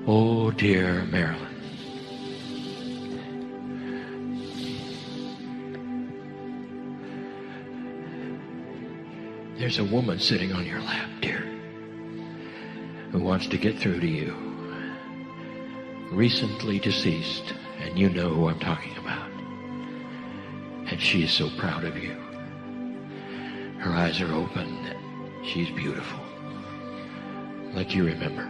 Oh, dear Marilyn. There's a woman sitting on your lap, dear, who wants to get through to you. Recently deceased, and you know who I'm talking about. And she is so proud of you. Her eyes are open. She's beautiful. Like you remember.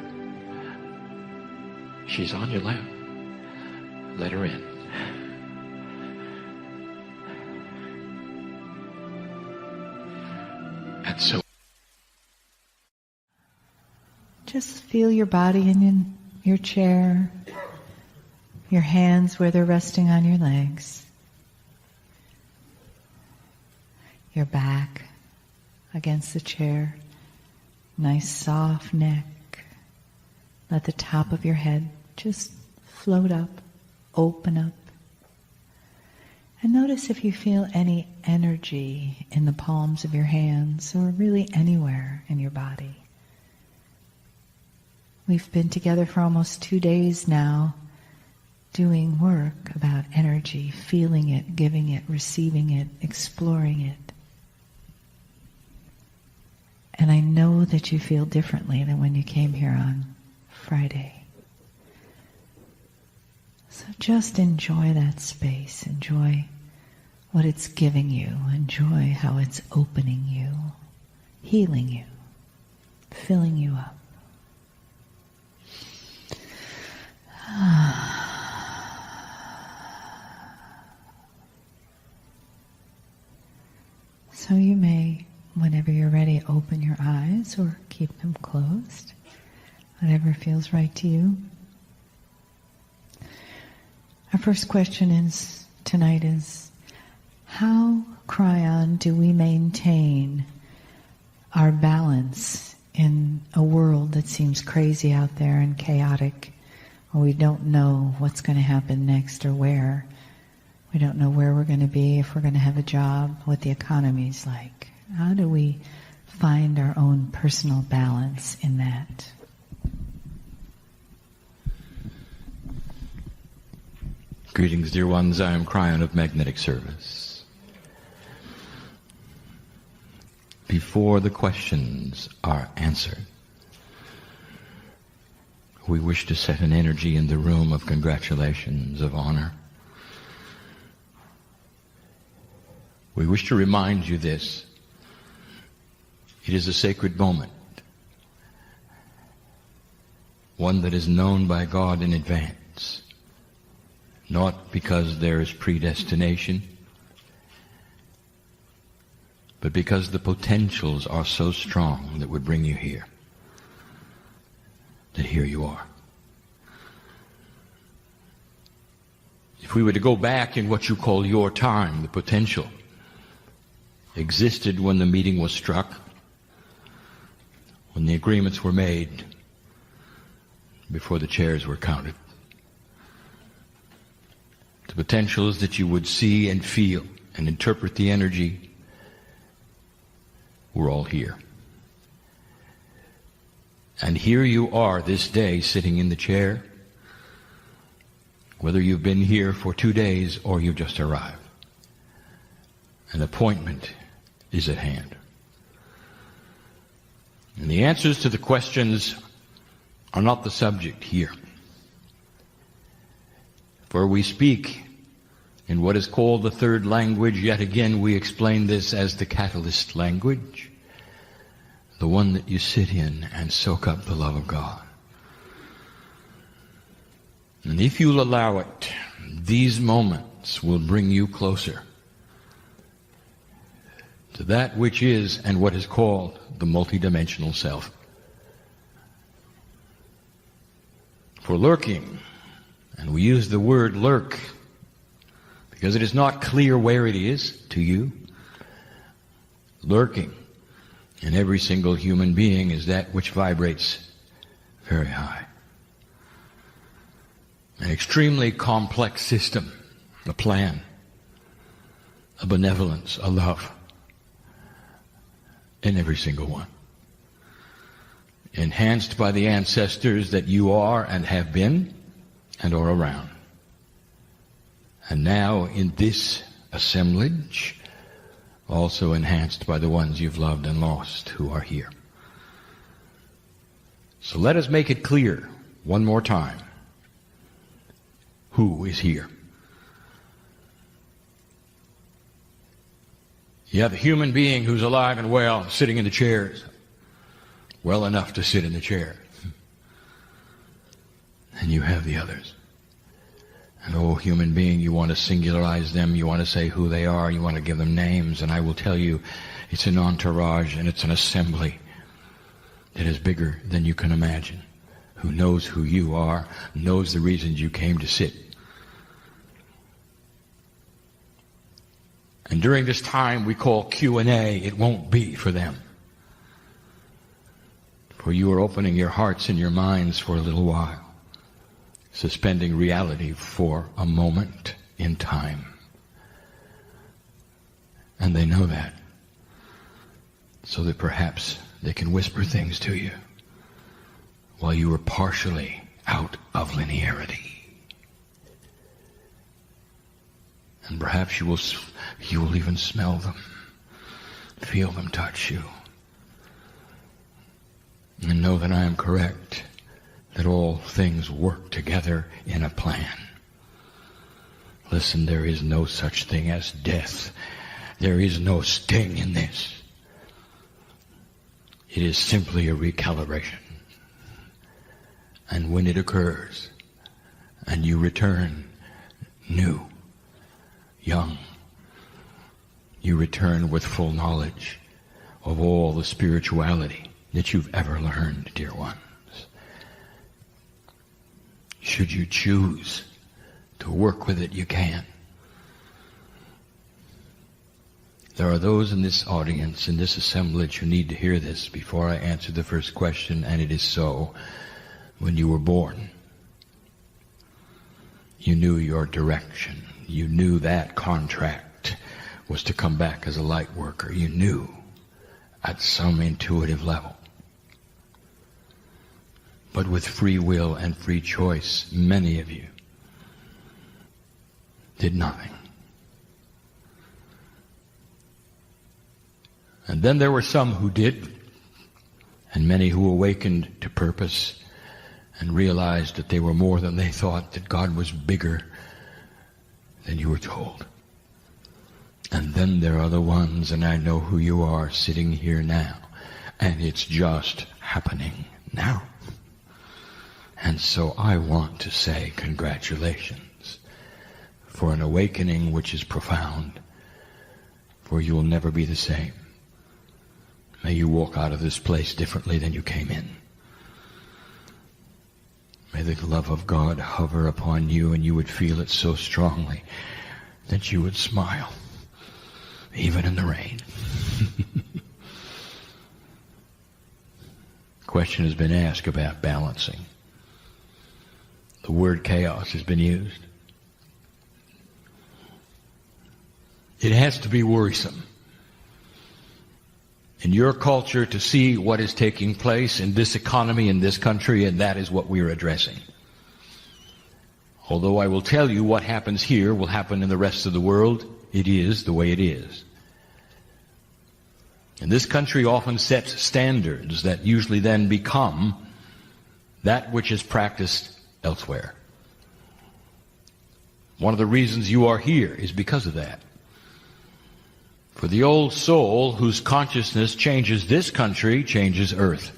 She's on your lap. Let her in. And so just feel your body in your chair, your hands where they're resting on your legs, your back against the chair, nice soft neck. Let the top of your head just float up, open up. And notice if you feel any energy in the palms of your hands or really anywhere in your body. We've been together for almost 2 days now doing work about energy, feeling it, giving it, receiving it, exploring it. And I know that you feel differently than when you came here on Friday. So just enjoy that space. Enjoy what it's giving you. Enjoy how it's opening you, healing you, filling you up. So you may, whenever you're ready, open your eyes or keep them closed. Whatever feels right to you. Our first question tonight is, how, Kryon, do we maintain our balance in a world that seems crazy out there and chaotic, where we don't know what's going to happen next or where? We don't know where we're going to be, if we're going to have a job, what the economy's like. How do we find our own personal balance in that? Greetings, dear ones. I am Kryon of Magnetic Service. Before the questions are answered, we wish to set an energy in the room of congratulations, of honor. We wish to remind you this. It is a sacred moment, one that is known by God in advance. Not because there is predestination, but because the potentials are so strong that would bring you here. That here you are. If we were to go back in what you call your time, the potential existed when the meeting was struck, when the agreements were made, before the chairs were counted. The potential is that you would see and feel and interpret the energy. We're all here. And here you are this day sitting in the chair, whether you've been here for 2 days or you've just arrived. An appointment is at hand. And the answers to the questions are not the subject here. For we speak in what is called the third language. Yet again, we explain this as the catalyst language, the one that you sit in and soak up the love of God. And if you'll allow it, these moments will bring you closer to that which is and what is called the multidimensional self. For lurking, and we use the word lurk because it is not clear where it is to you. Lurking in every single human being is that which vibrates very high. An extremely complex system, a plan, a benevolence, a love in every single one. enhanced by the ancestors that you are and have been and are around. And now in this assemblage, also enhanced by the ones you've loved and lost who are here. So let us make it clear one more time. Who is here? You have a human being who's alive and well, sitting in the chairs. Well enough to sit in the chair. And you have the others. And oh, human being, you want to singularize them, you want to say who they are, you want to give them names, and I will tell you, it's an entourage and it's an assembly that is bigger than you can imagine, who knows who you are, knows the reasons you came to sit. And during this time we call Q&A, it won't be for them. For you are opening your hearts and your minds for a little while, suspending reality for a moment in time. And they know that, so that perhaps they can whisper things to you while you are partially out of linearity. And perhaps you will even smell them, feel them touch you, and know that I am correct, that all things work together in a plan. Listen, there is no such thing as death. There is no sting in this. It is simply a recalibration. And when it occurs, and you return new, young, you return with full knowledge of all the spirituality that you've ever learned, dear ones. Should you choose to work with it, you can. There are those in this audience, in this assemblage, who need to hear this before I answer the first question, and it is so. When you were born, you knew your direction. You knew that contract was to come back as a light worker. You knew at some intuitive level. But with free will and free choice, many of you did nothing. And then there were some who did, and many who awakened to purpose and realized that they were more than they thought, that God was bigger than you were told. And then there are the ones, and I know who you are, sitting here now, and it's just happening now. And so I want to say congratulations for an awakening which is profound, for you will never be the same. May you walk out of this place differently than you came in. May the love of God hover upon you, and you would feel it so strongly that you would smile, even in the rain. Question has been asked about balancing. The word chaos has been used. It has to be worrisome in your culture to see what is taking place in this economy, in this country, and that is what we are addressing. Although I will tell you what happens here will happen in the rest of the world, it is the way it is. And this country often sets standards that usually then become that which is practiced elsewhere. One of the reasons you are here is because of that. For the old soul whose consciousness changes this country, changes earth.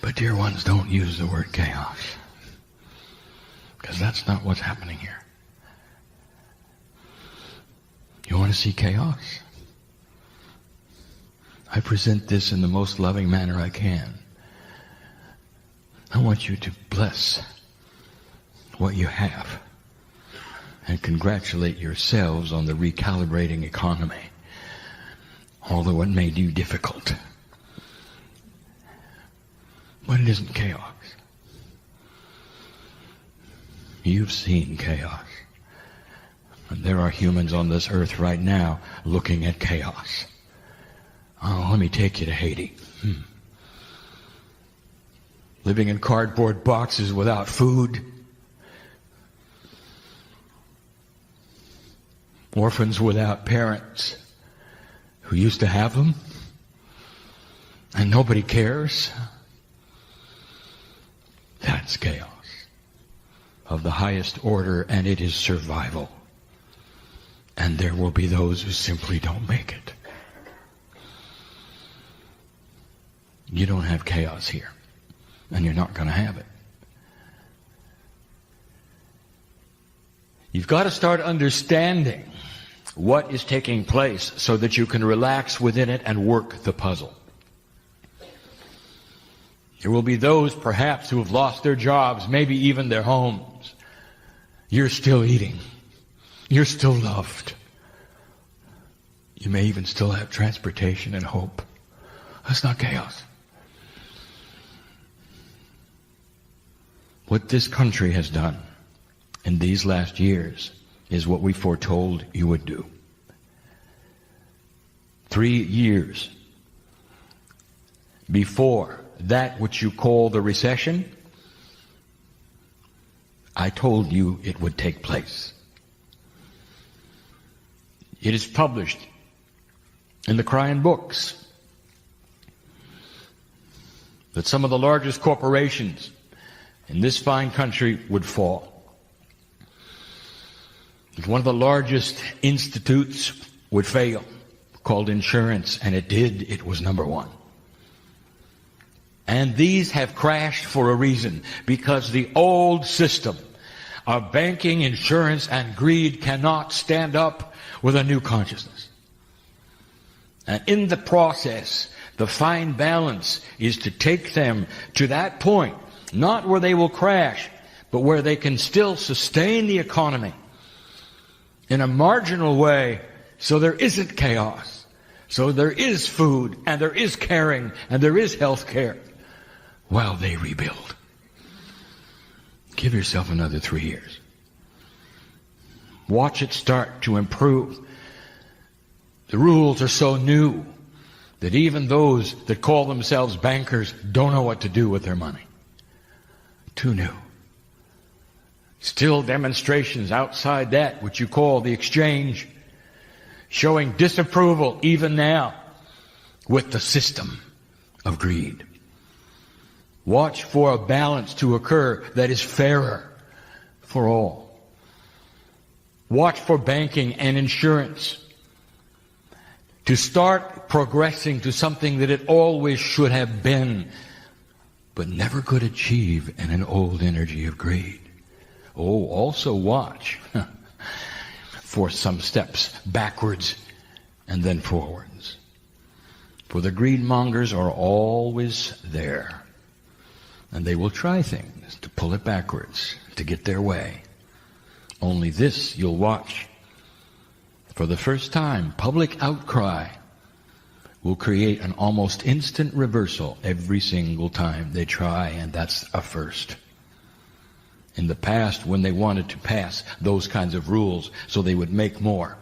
But dear ones, don't use the word chaos, because that's not what's happening here. You want to see chaos? I present this in the most loving manner I can. I want you to bless what you have and congratulate yourselves on the recalibrating economy, although it may be difficult. But it isn't chaos. You've seen chaos. And there are humans on this earth right now looking at chaos. Oh, let me take you to Haiti. Living in cardboard boxes without food. Orphans without parents who used to have them. And nobody cares. That's chaos of the highest order, and it is survival. And there will be those who simply don't make it. You don't have chaos here, and you're not going to have it. You've got to start understanding what is taking place so that you can relax within it and work the puzzle. There will be those, perhaps, who have lost their jobs, maybe even their homes. You're still eating. You're still loved. You may even still have transportation and hope. That's not chaos. What this country has done in these last years is what we foretold you would do. 3 years before that which you call the recession, I told you it would take place. It is published in the Kryon books that some of the largest corporations in this fine country would fall. That one of the largest institutes would fail, called insurance, and it did. It was number one. And these have crashed for a reason, because the old system of banking, insurance, and greed cannot stand up with a new consciousness. And in the process, the fine balance is to take them to that point, not where they will crash, but where they can still sustain the economy in a marginal way, so there isn't chaos, so there is food, and there is caring, and there is health care, while they rebuild. Give yourself another 3 years. Watch it start to improve. The rules are so new that even those that call themselves bankers don't know what to do with their money. Too new. Still demonstrations outside that which you call the exchange, showing disapproval even now with the system of greed. Watch for a balance to occur that is fairer for all. Watch for banking and insurance to start progressing to something that it always should have been, but never could achieve in an old energy of greed. Oh, also watch for some steps backwards and then forwards. For the greedmongers are always there. And they will try things to pull it backwards, to get their way. Only this you'll watch. For the first time, public outcry will create an almost instant reversal every single time they try, and that's a first. In the past, when they wanted to pass those kinds of rules so they would make more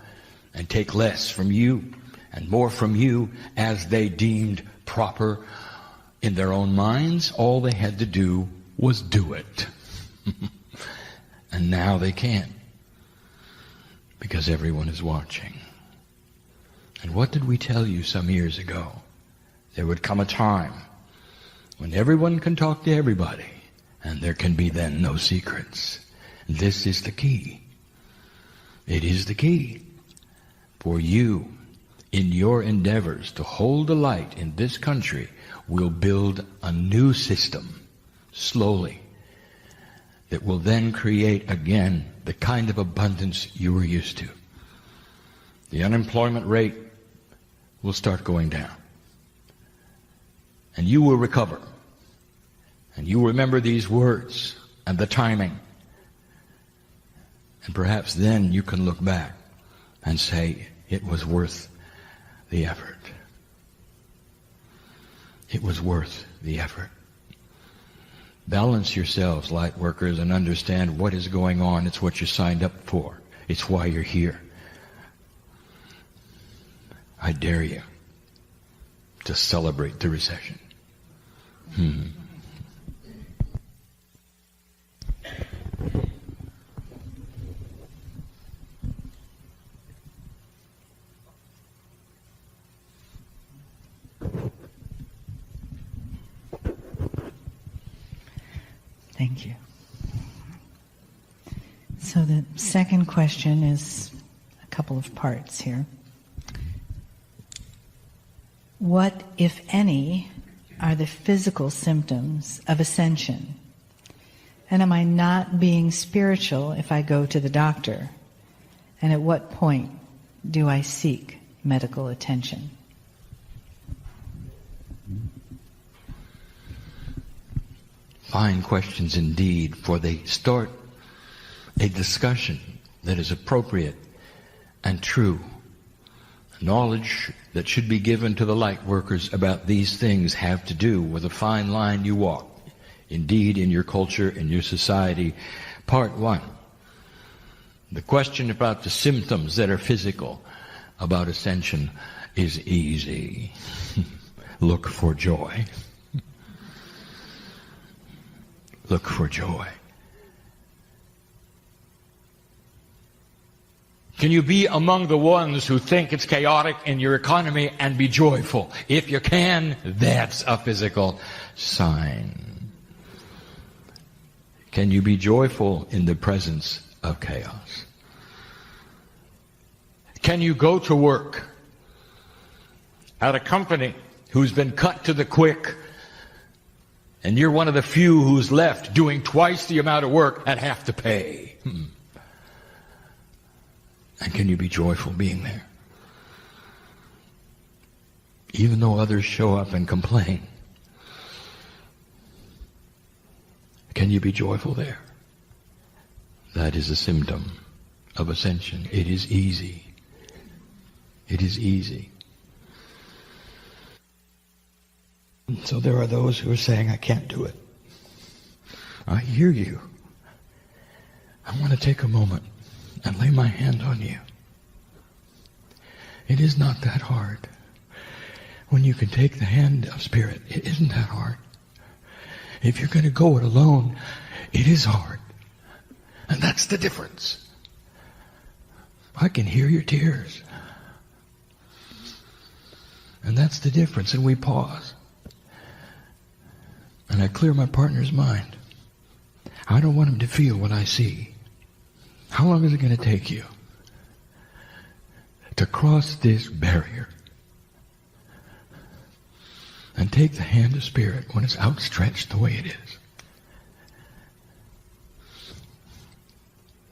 and take less from you and more from you as they deemed proper in their own minds, all they had to do was do it. And now they can't, because everyone is watching. And what did we tell you some years ago? There would come a time when everyone can talk to everybody, and there can be then no secrets. This is the key. It is the key for you in your endeavors to hold the light in this country. Will build a new system, slowly, that will then create again the kind of abundance you were used to. The unemployment rate will start going down. And you will recover. And you remember these words and the timing. And perhaps then you can look back and say, it was worth the effort. It was worth the effort. Balance yourselves, light workers, and understand what is going on. It's what you signed up for. It's why you're here. I dare you to celebrate the recession. Thank you. So the second question is a couple of parts here. What, if any, are the physical symptoms of ascension? And am I not being spiritual if I go to the doctor? And at what point do I seek medical attention? Fine questions indeed, for they start a discussion that is appropriate and true. Knowledge that should be given to the light workers about these things have to do with a fine line you walk. Indeed, in your culture, in your society. Part 1. The question about the symptoms that are physical about ascension is easy. Look for joy. Look for joy. Can you be among the ones who think it's chaotic in your economy and be joyful? If you can, that's a physical sign. Can you be joyful in the presence of chaos? Can you go to work at a company who's been cut to the quick, and you're one of the few who's left doing twice the amount of work at half the pay? And can you be joyful being there? Even though others show up and complain, can you be joyful there? That is a symptom of ascension. It is easy. It is easy. So there are those who are saying, I can't do it. I hear you. I want to take a moment and lay my hand on you. It is not that hard. When you can take the hand of Spirit, it isn't that hard. If you're going to go it alone, it is hard. And that's the difference. I can hear your tears. And that's the difference. And we pause. And I clear my partner's mind. I don't want him to feel what I see. How long is it going to take you to cross this barrier and take the hand of Spirit when it's outstretched the way it is?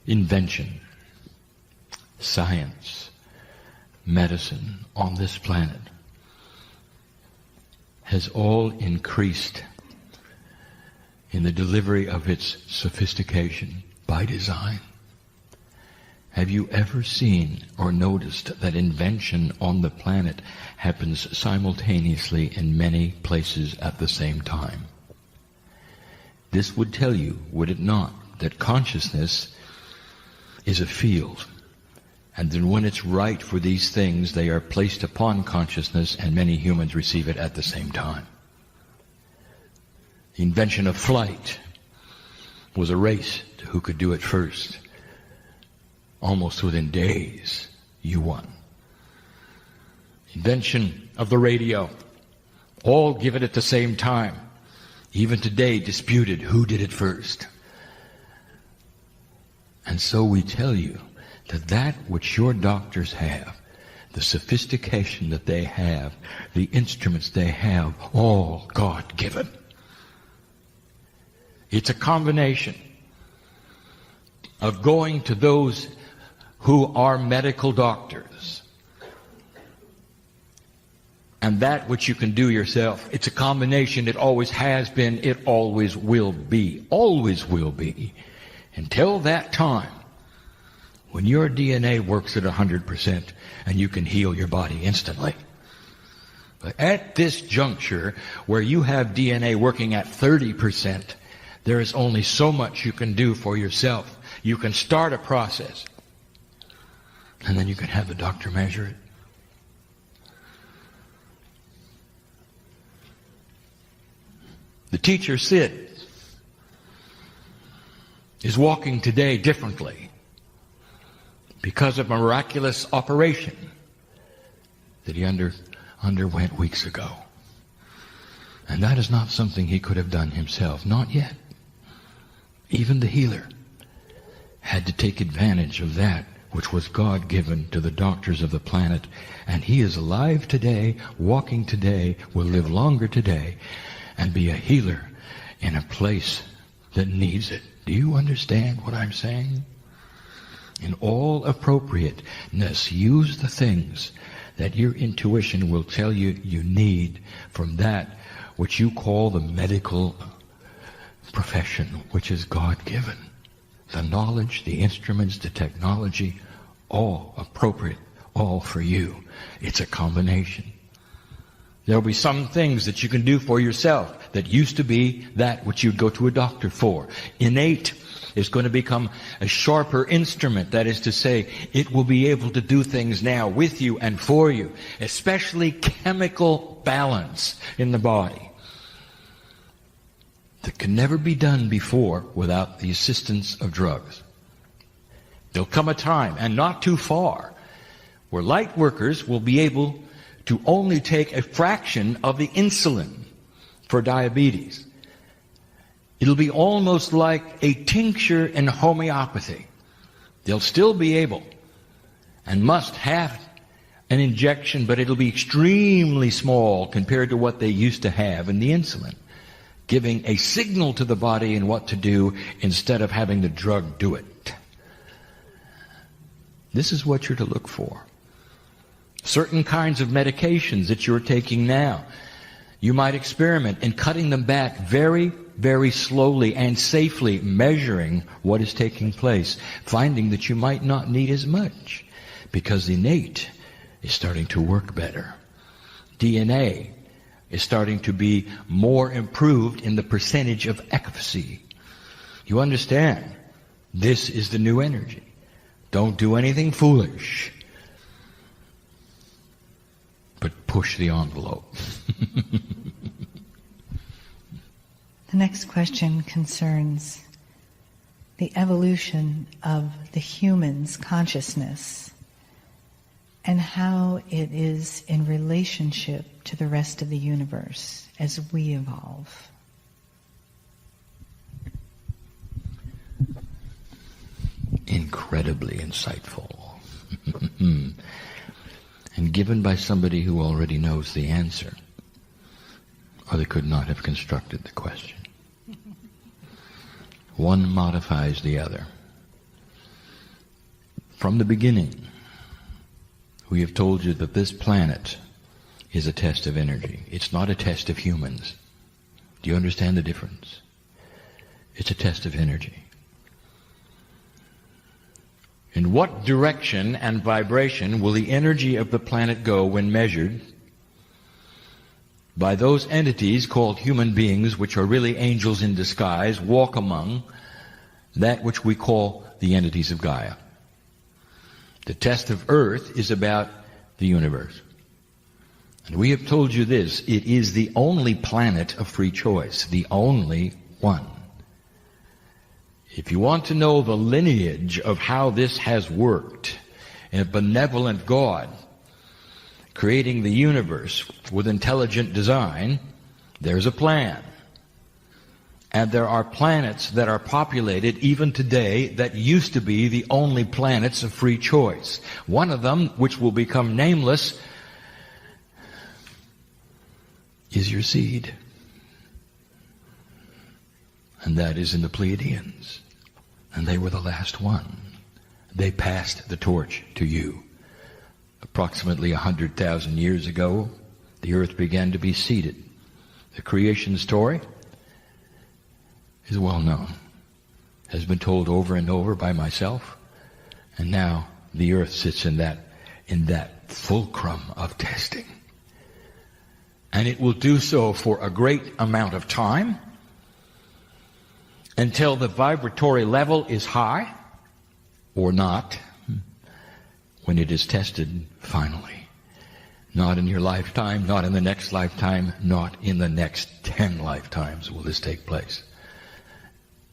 Invention, science, medicine on this planet has all increased in the delivery of its sophistication by design. Have you ever seen or noticed that invention on the planet happens simultaneously in many places at the same time? This would tell you, would it not, that consciousness is a field, and then when it's right for these things, they are placed upon consciousness, and many humans receive it at the same time. The invention of flight was a race to who could do it first. Almost within days, you won. Invention of the radio, all given at the same time. Even today disputed who did it first. And so we tell you that which your doctors have, the sophistication that they have, the instruments they have, all God-given. It's a combination of going to those who are medical doctors and that which you can do yourself. It's a combination. It always has been. It always will be. Always will be. Until that time when your DNA works at 100% and you can heal your body instantly. But at this juncture where you have DNA working at 30%, there is only so much you can do for yourself. You can start a process, and then you can have the doctor measure it. The teacher, Sid, is walking today differently because of a miraculous operation that he underwent weeks ago. And that is not something he could have done himself. Not yet. Even the healer had to take advantage of that which was God-given to the doctors of the planet. And he is alive today, walking today, will live longer today, and be a healer in a place that needs it. Do you understand what I'm saying? In all appropriateness, use the things that your intuition will tell you you need from that which you call the medical profession, which is God-given. The knowledge, the instruments, the technology, all appropriate, all for you. It's a combination. There'll be some things that you can do for yourself that used to be that which you'd go to a doctor for. Innate is going to become a sharper instrument. That is to say, it will be able to do things now with you and for you, especially chemical balance in the body that can never be done before without the assistance of drugs. There'll come a time, and not too far, where light workers will be able to only take a fraction of the insulin for diabetes. It'll be almost like a tincture in homeopathy. They'll still be able and must have an injection, but it'll be extremely small compared to what they used to have in the insulin, giving a signal to the body in what to do instead of having the drug do it. This is what you're to look for. Certain kinds of medications that you're taking now, you might experiment in cutting them back very, very slowly and safely, measuring what is taking place, finding that you might not need as much because the innate is starting to work better. DNA is starting to be more improved in the percentage of efficacy. You understand? This is the new energy. Don't do anything foolish, but push the envelope. The next question concerns the evolution of the human's consciousness and how it is in relationship to the rest of the universe as we evolve. Incredibly insightful. And given by somebody who already knows the answer, or they could not have constructed the question. One modifies the other. From the beginning, we have told you that this planet is a test of energy. It's not a test of humans. Do you understand the difference? It's a test of energy. In what direction and vibration will the energy of the planet go when measured by those entities called human beings, which are really angels in disguise, walk among that which we call the entities of Gaia? The test of Earth is about the universe. And we have told you this, it is the only planet of free choice, the only one. If you want to know the lineage of how this has worked, a benevolent God creating the universe with intelligent design, there's a plan. And there are planets that are populated even today that used to be the only planets of free choice. One of them, which will become nameless, is your seed. And that is in the Pleiadians. And they were the last one. They passed the torch to you. Approximately 100,000 years ago, the earth began to be seeded. The creation story is well known, has been told over and over by myself, and now the earth sits in that fulcrum of testing. And it will do so for a great amount of time, until the vibratory level is high, or not, when it is tested finally. Not in your lifetime, not in the next lifetime, not in the next 10 lifetimes will this take place.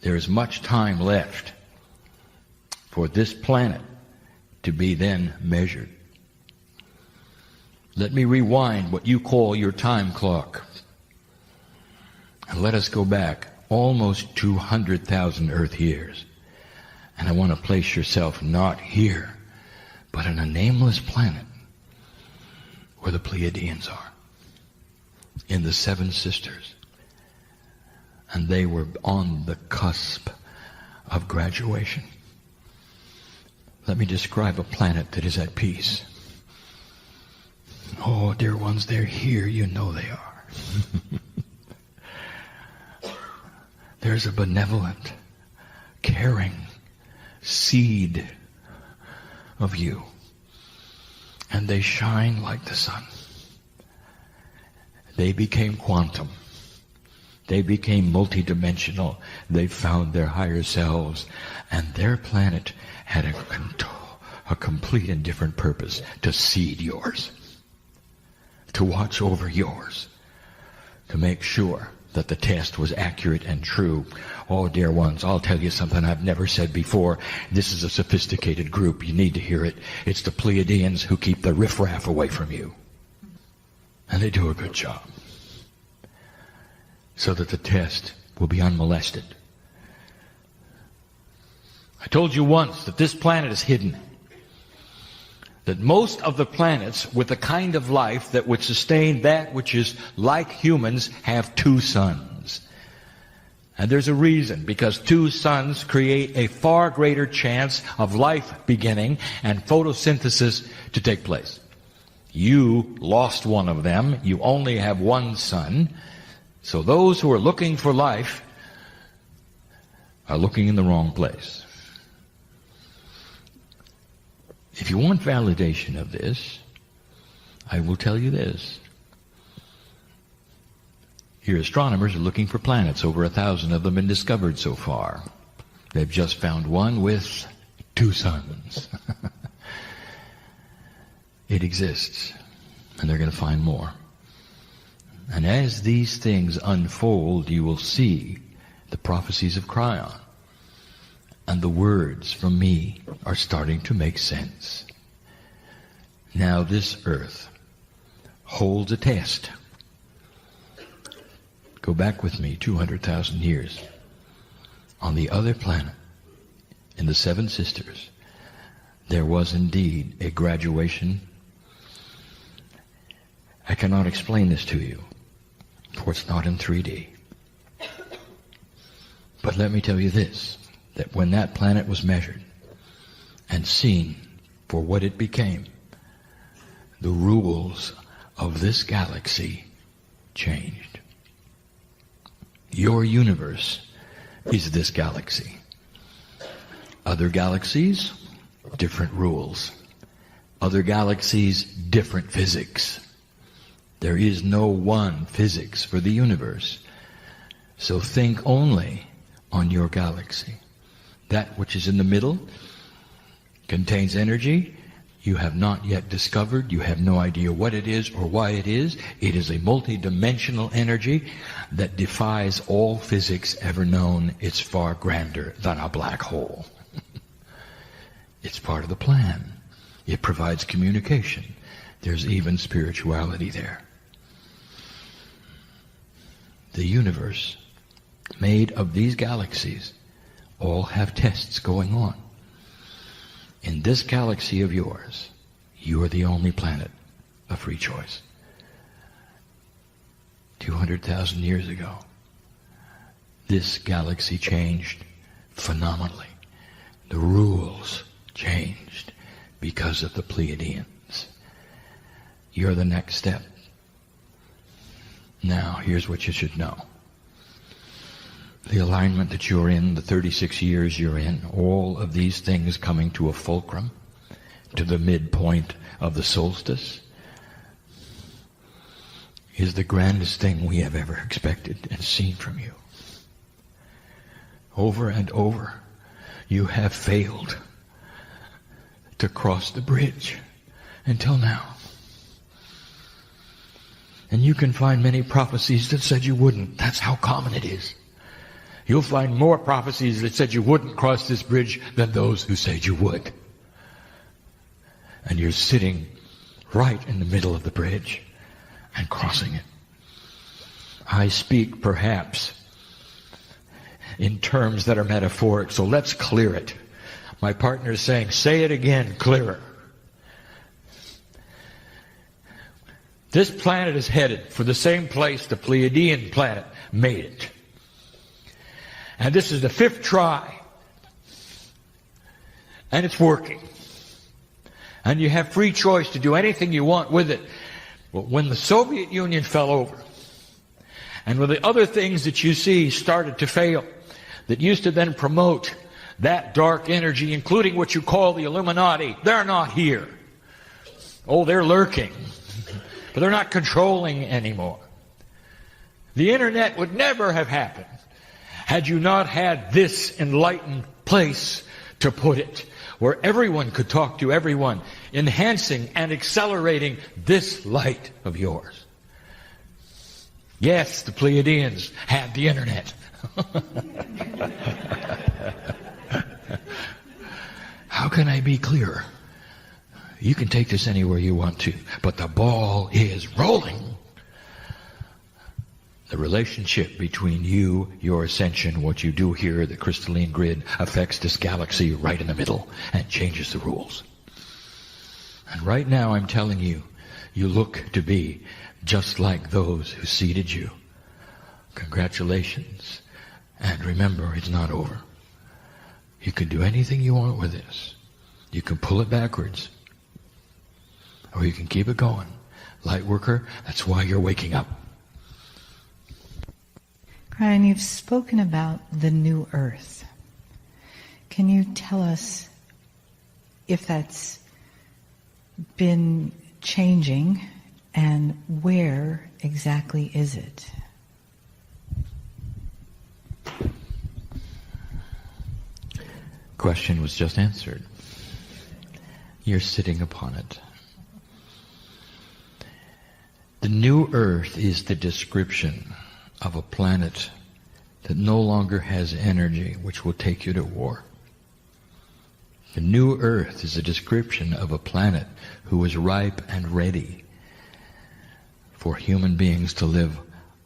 There is much time left for this planet to be then measured. Let me rewind what you call your time clock. And let us go back almost 200,000 Earth years. And I want to place yourself not here, but on a nameless planet where the Pleiadians are, in the Seven Sisters. And they were on the cusp of graduation. Let me describe a planet that is at peace. Oh, dear ones, they're here. You know they are. There's a benevolent, caring seed of you. And they shine like the sun. They became quantum. They became multidimensional. They found their higher selves. And their planet had a complete and different purpose: to seed yours, to watch over yours, to make sure that the test was accurate and true. Oh, dear ones, I'll tell you something I've never said before. This is a sophisticated group. You need to hear it. It's the Pleiadians who keep the riffraff away from you. And they do a good job, so that the test will be unmolested. I told you once that this planet is hidden. That most of the planets with the kind of life that would sustain that which is like humans have two suns. And there's a reason, because two suns create a far greater chance of life beginning and photosynthesis to take place. You lost one of them. You only have one sun. So those who are looking for life are looking in the wrong place. If you want validation of this, I will tell you this. Your astronomers are looking for planets. Over 1,000 of them have been discovered so far. They've just found one with two suns. It exists, and they're going to find more. And as these things unfold, you will see the prophecies of Kryon. And the words from me are starting to make sense. Now this earth holds a test. Go back with me 200,000 years. On the other planet, in the Seven Sisters, there was indeed a graduation. I cannot explain this to you, for it's not in 3D. But let me tell you this, that when that planet was measured and seen for what it became, the rules of this galaxy changed. Your universe is this galaxy. Other galaxies, different rules. Other galaxies, different physics. There is no one physics for the universe. So think only on your galaxy. That which is in the middle contains energy you have not yet discovered. You have no idea what it is or why it is. It is a multi-dimensional energy that defies all physics ever known. It's far grander than a black hole. It's part of the plan. It provides communication. There's even spirituality there. The universe, made of these galaxies, all have tests going on. In this galaxy of yours, you are the only planet of free choice. 200,000 years ago, this galaxy changed phenomenally. The rules changed because of the Pleiadians. You're the next step. Now, here's what you should know. The alignment that you're in, the 36 years you're in, all of these things coming to a fulcrum, to the midpoint of the solstice, is the grandest thing we have ever expected and seen from you. Over and over, you have failed to cross the bridge until now. And you can find many prophecies that said you wouldn't. That's how common it is. You'll find more prophecies that said you wouldn't cross this bridge than those who said you would. And you're sitting right in the middle of the bridge and crossing it. I speak perhaps in terms that are metaphoric, so let's clear it. My partner is saying, say it again, clearer. This planet is headed for the same place the Pleiadian planet made it. And this is the 5th try. And it's working. And you have free choice to do anything you want with it. But when the Soviet Union fell over, and when the other things that you see started to fail, that used to then promote that dark energy, including what you call the Illuminati, they're not here. Oh, they're lurking. But they're not controlling anymore. The internet would never have happened had you not had this enlightened place to put it, where everyone could talk to everyone, enhancing and accelerating this light of yours. Yes, the Pleiadians had the internet. How can I be clearer? You can take this anywhere you want to, but the ball is rolling. The relationship between you, your ascension, what you do here, the crystalline grid, affects this galaxy right in the middle and changes the rules. And right now I'm telling you, you look to be just like those who seeded you. Congratulations. And remember, it's not over. You can do anything you want with this. You can pull it backwards. Or you can keep it going. Light worker, that's why you're waking up. Kryon, you've spoken about the new earth. Can you tell us if that's been changing and where exactly is it? Question was just answered. You're sitting upon it. The new earth is the description of a planet that no longer has energy which will take you to war. The new earth is a description of a planet who is ripe and ready for human beings to live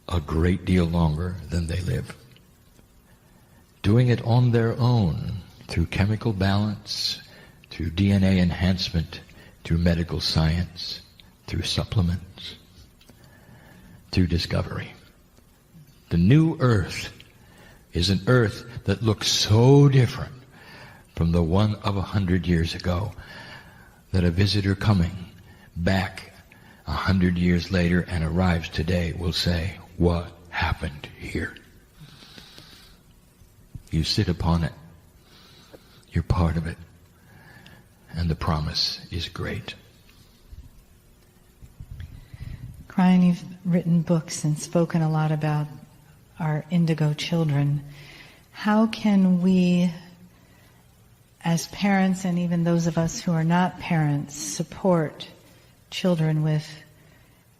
a great deal longer than they live. Doing it on their own through chemical balance, through DNA enhancement, through medical science, through supplements, through discovery. The new earth is an earth that looks so different from the one of 100 years ago that a visitor coming back 100 years later and arrives today will say, what happened here? You sit upon it. You're part of it. And the promise is great. Kryon, you've written books and spoken a lot about our indigo children. How can we, as parents and even those of us who are not parents, support children with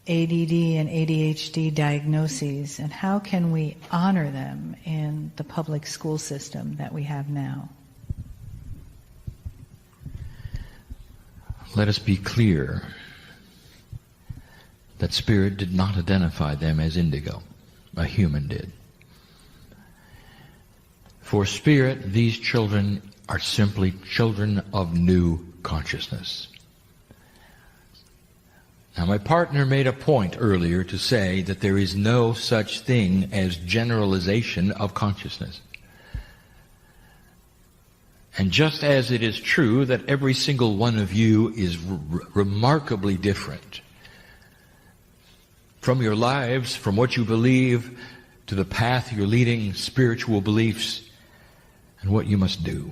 ADD and ADHD diagnoses, and how can we honor them in the public school system that we have now? Let us be clear that Spirit did not identify them as indigo. A human did. For Spirit, these children are simply children of new consciousness. Now, my partner made a point earlier to say that there is no such thing as generalization of consciousness. And just as it is true that every single one of you is remarkably different from your lives, from what you believe, to the path you're leading, spiritual beliefs, and what you must do.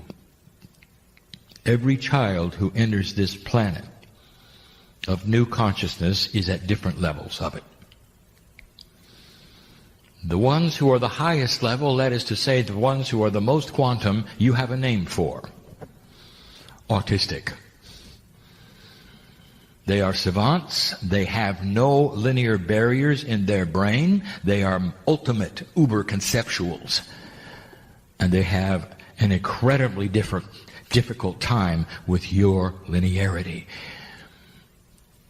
Every child who enters this planet of new consciousness is at different levels of it. The ones who are the highest level, that is to say, the ones who are the most quantum, you have a name for. Autistic. They are savants. They have no linear barriers in their brain. They are ultimate uber conceptuals. And they have an incredibly difficult time with your linearity.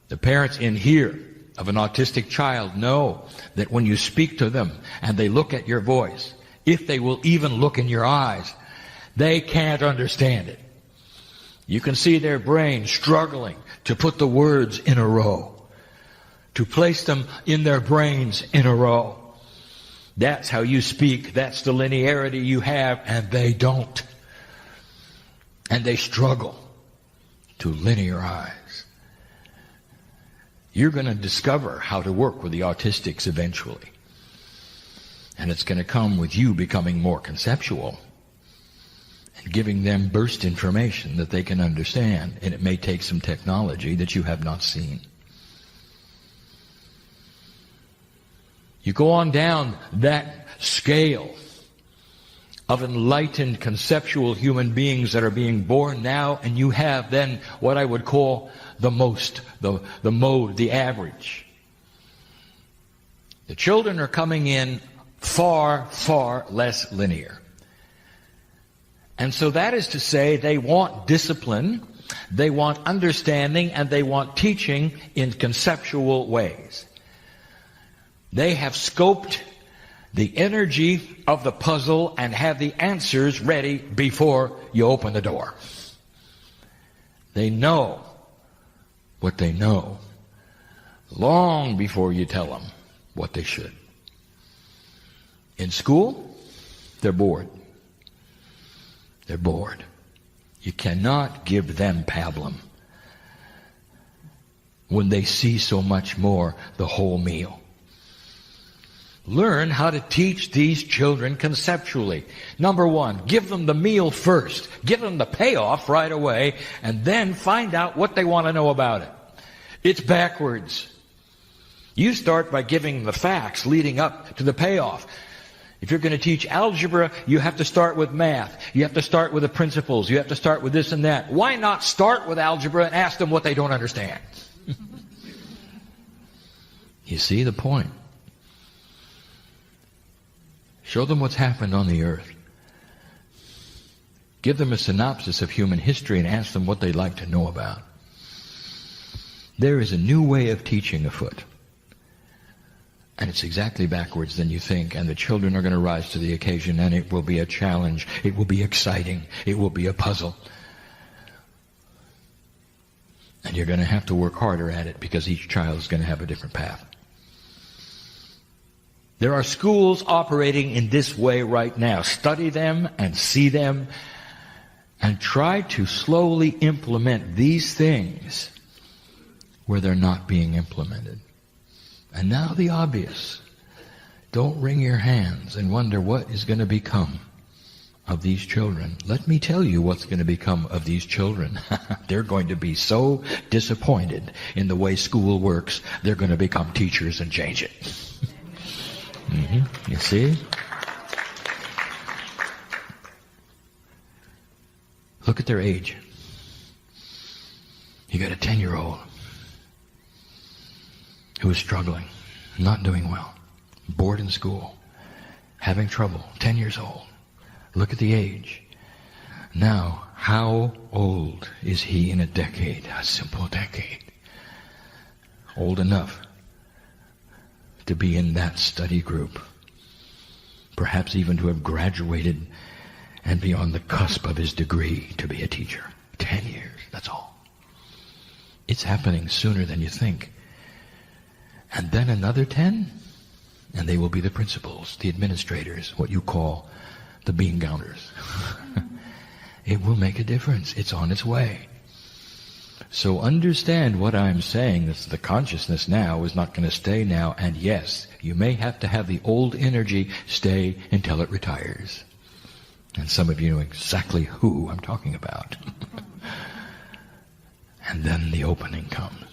The parents in here of an autistic child know that when you speak to them and they look at your voice, if they will even look in your eyes, they can't understand it. You can see their brain struggling to put the words in a row, to place them in their brains in a row. That's how you speak. That's the linearity you have, and they don't. And they struggle to linearize. You're going to discover how to work with the autistics eventually. And it's going to come with you becoming more conceptual and giving them burst information that they can understand. And it may take some technology that you have not seen. You go on down that scale of enlightened conceptual human beings that are being born now, and you have then what I would call the mode, the average. The children are coming in far, far less linear. And so that is to say, they want discipline, they want understanding, and they want teaching in conceptual ways. They have scoped the energy of the puzzle and have the answers ready before you open the door. They know what they know long before you tell them what they should. In school, they're bored. They're bored. You cannot give them pablum when they see so much more the whole meal. Learn how to teach these children conceptually. Number one, give them the meal first. Give them the payoff right away, and then find out what they want to know about it. It's backwards. You start by giving them the facts leading up to the payoff. If you're going to teach algebra, you have to start with math. You have to start with the principles. You have to start with this and that. Why not start with algebra and ask them what they don't understand? You see the point? Show them what's happened on the earth. Give them a synopsis of human history and ask them what they'd like to know about. There is a new way of teaching afoot. And it's exactly backwards than you think. And the children are going to rise to the occasion, and it will be a challenge. It will be exciting. It will be a puzzle. And you're going to have to work harder at it because each child is going to have a different path. There are schools operating in this way right now. Study them and see them and try to slowly implement these things where they're not being implemented. And now the obvious. Don't wring your hands and wonder what is going to become of these children. Let me tell you what's going to become of these children. They're going to be so disappointed in the way school works, they're going to become teachers and change it. You see? Look at their age. You got a 10-year-old who is struggling, not doing well, bored in school, having trouble, 10 years old. Look at the age. Now, how old is he in a decade? A simple decade. Old enough to be in that study group. Perhaps even to have graduated and be on the cusp of his degree to be a teacher. 10 years, that's all. It's happening sooner than you think. And then another 10, and they will be the principals, the administrators, what you call the bean counters. It will make a difference. It's on its way. So understand what I'm saying. That the consciousness now is not going to stay now. And yes, you may have to have the old energy stay until it retires. And some of you know exactly who I'm talking about. And then the opening comes.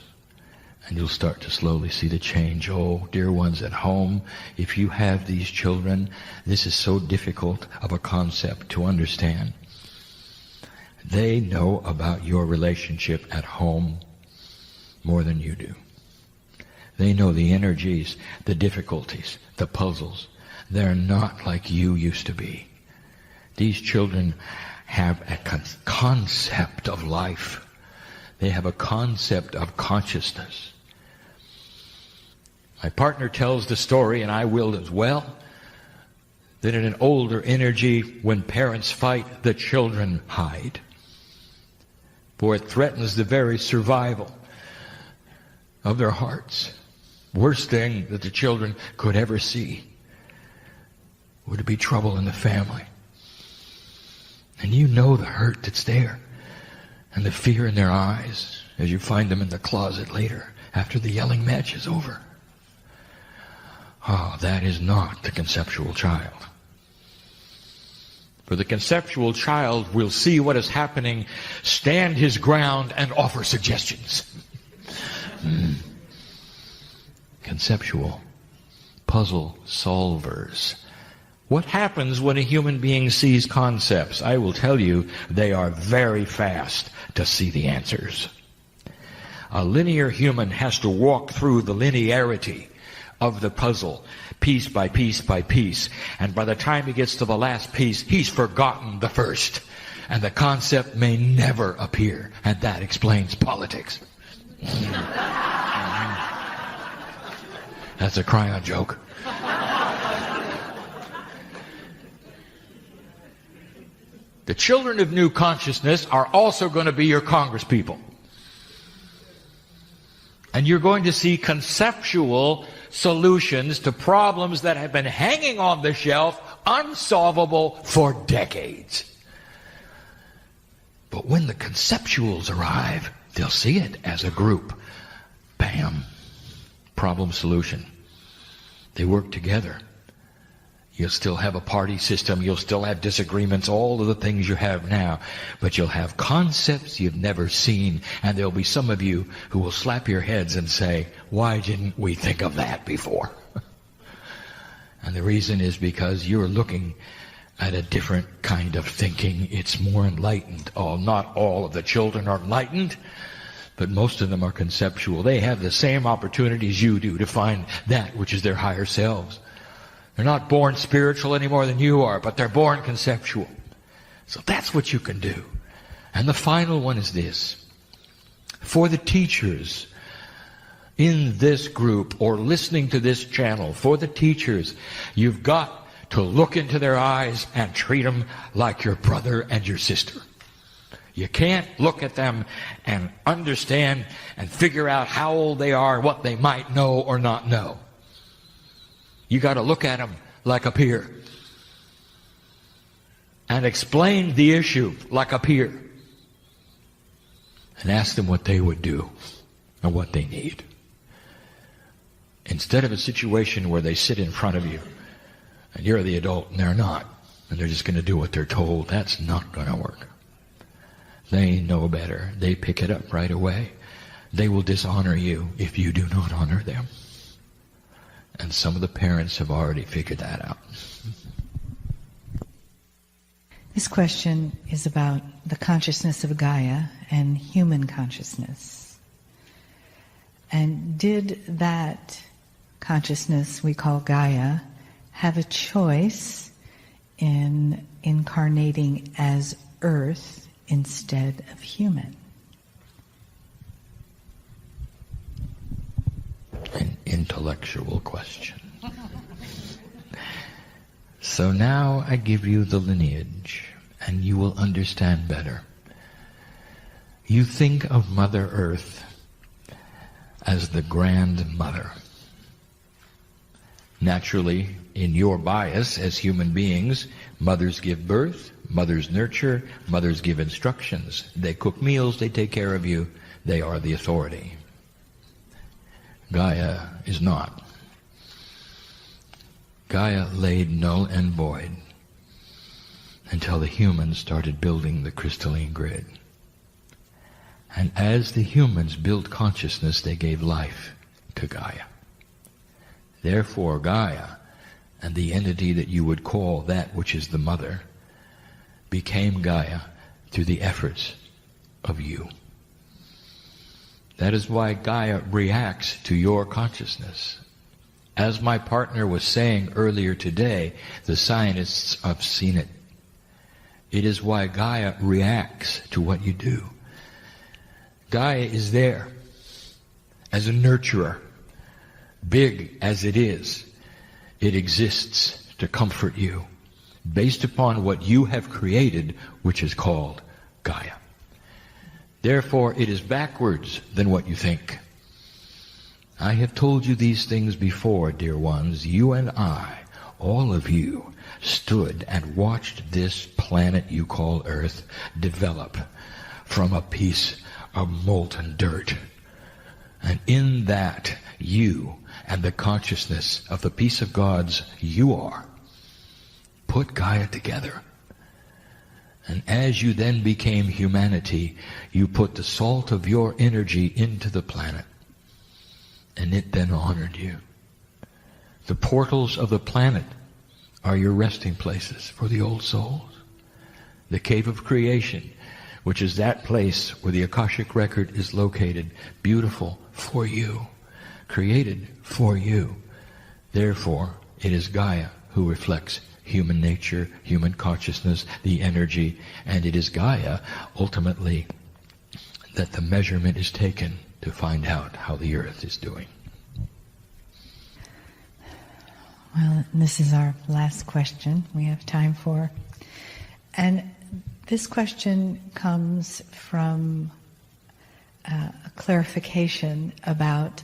And you'll start to slowly see the change. Oh, dear ones at home, if you have these children, this is so difficult of a concept to understand. They know about your relationship at home more than you do. They know the energies, the difficulties, the puzzles. They're not like you used to be. These children have a concept of life. They have a concept of consciousness. My partner tells the story, and I will as well, that in an older energy, when parents fight, the children hide. For it threatens the very survival of their hearts. Worst thing that the children could ever see would be trouble in the family. And you know the hurt that's there and the fear in their eyes as you find them in the closet later after the yelling match is over. Oh, that is not the conceptual child. For the conceptual child will see what is happening, stand his ground, and offer suggestions. Conceptual puzzle solvers. What happens when a human being sees concepts? I will tell you, they are very fast to see the answers. A linear human has to walk through the linearity of the puzzle, piece by piece by piece. And by the time he gets to the last piece, he's forgotten the first. And the concept may never appear. And that explains politics. That's a Kryon joke. The children of new consciousness are also going to be your congresspeople. And you're going to see conceptual solutions to problems that have been hanging on the shelf, unsolvable for decades. But when the conceptuals arrive, they'll see it as a group. Bam. Problem solution. They work together. You'll still have a party system. You'll still have disagreements, all of the things you have now. But you'll have concepts you've never seen. And there'll be some of you who will slap your heads and say, why didn't we think of that before? And the reason is because you're looking at a different kind of thinking. It's more enlightened. Oh, not all of the children are enlightened, but most of them are conceptual. They have the same opportunities you do to find that which is their higher selves. They're not born spiritual any more than you are, but they're born conceptual. So that's what you can do. And the final one is this. For the teachers in this group or listening to this channel, for the teachers, you've got to look into their eyes and treat them like your brother and your sister. You can't look at them and understand and figure out how old they are, what they might know or not know. You got to look at them like a peer and explain the issue like a peer and ask them what they would do and what they need. Instead of a situation where they sit in front of you and you're the adult and they're not, and they're just going to do what they're told. That's not going to work. They know better. They pick it up right away. They will dishonor you if you do not honor them. And some of the parents have already figured that out. This question is about the consciousness of Gaia and human consciousness. And did that consciousness we call Gaia have a choice in incarnating as Earth instead of human? An intellectual question. So now I give you the lineage, and you will understand better. You think of Mother Earth as the grandmother. Naturally, in your bias as human beings, mothers give birth, mothers nurture, mothers give instructions. They cook meals, they take care of you, they are the authority. Gaia is not. Gaia laid null and void until the humans started building the crystalline grid. And as the humans built consciousness, they gave life to Gaia. Therefore, Gaia, and the entity that you would call that which is the mother, became Gaia through the efforts of you. That is why Gaia reacts to your consciousness. As my partner was saying earlier today, the scientists have seen it. It is why Gaia reacts to what you do. Gaia is there as a nurturer. Big as it is, it exists to comfort you, based upon what you have created, which is called Gaia. Therefore, it is backwards than what you think. I have told you these things before, dear ones. You and I, all of you, stood and watched this planet you call Earth develop from a piece of molten dirt. And in that, you and the consciousness of the piece of gods you are, put Gaia together. And as you then became humanity, you put the salt of your energy into the planet. And it then honored you. The portals of the planet are your resting places for the old souls. The cave of creation, which is that place where the Akashic record is located, beautiful for you, created for you. Therefore, it is Gaia who reflects human nature, human consciousness, the energy, and it is Gaia, ultimately, that the measurement is taken to find out how the earth is doing. Well, this is our last question we have time for. And this question comes from a clarification about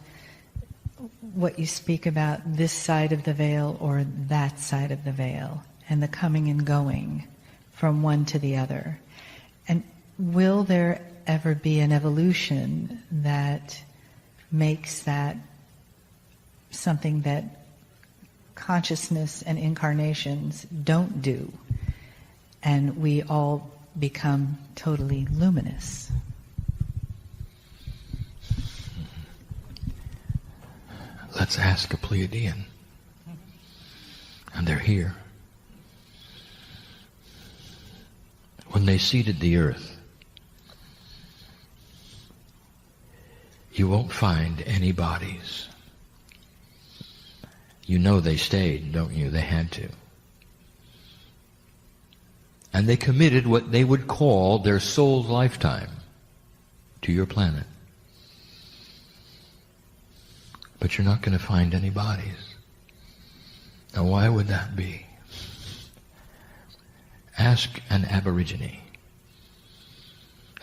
what you speak about, this side of the veil or that side of the veil, and the coming and going from one to the other. And will there ever be an evolution that makes that something that consciousness and incarnations don't do, and we all become totally luminous? Let's ask a Pleiadian. And they're here. When they seeded the earth, you won't find any bodies. You know they stayed, don't you? They had to. And they committed what they would call their soul's lifetime to your planet. But you're not going to find any bodies. Now why would that be? Ask an Aborigine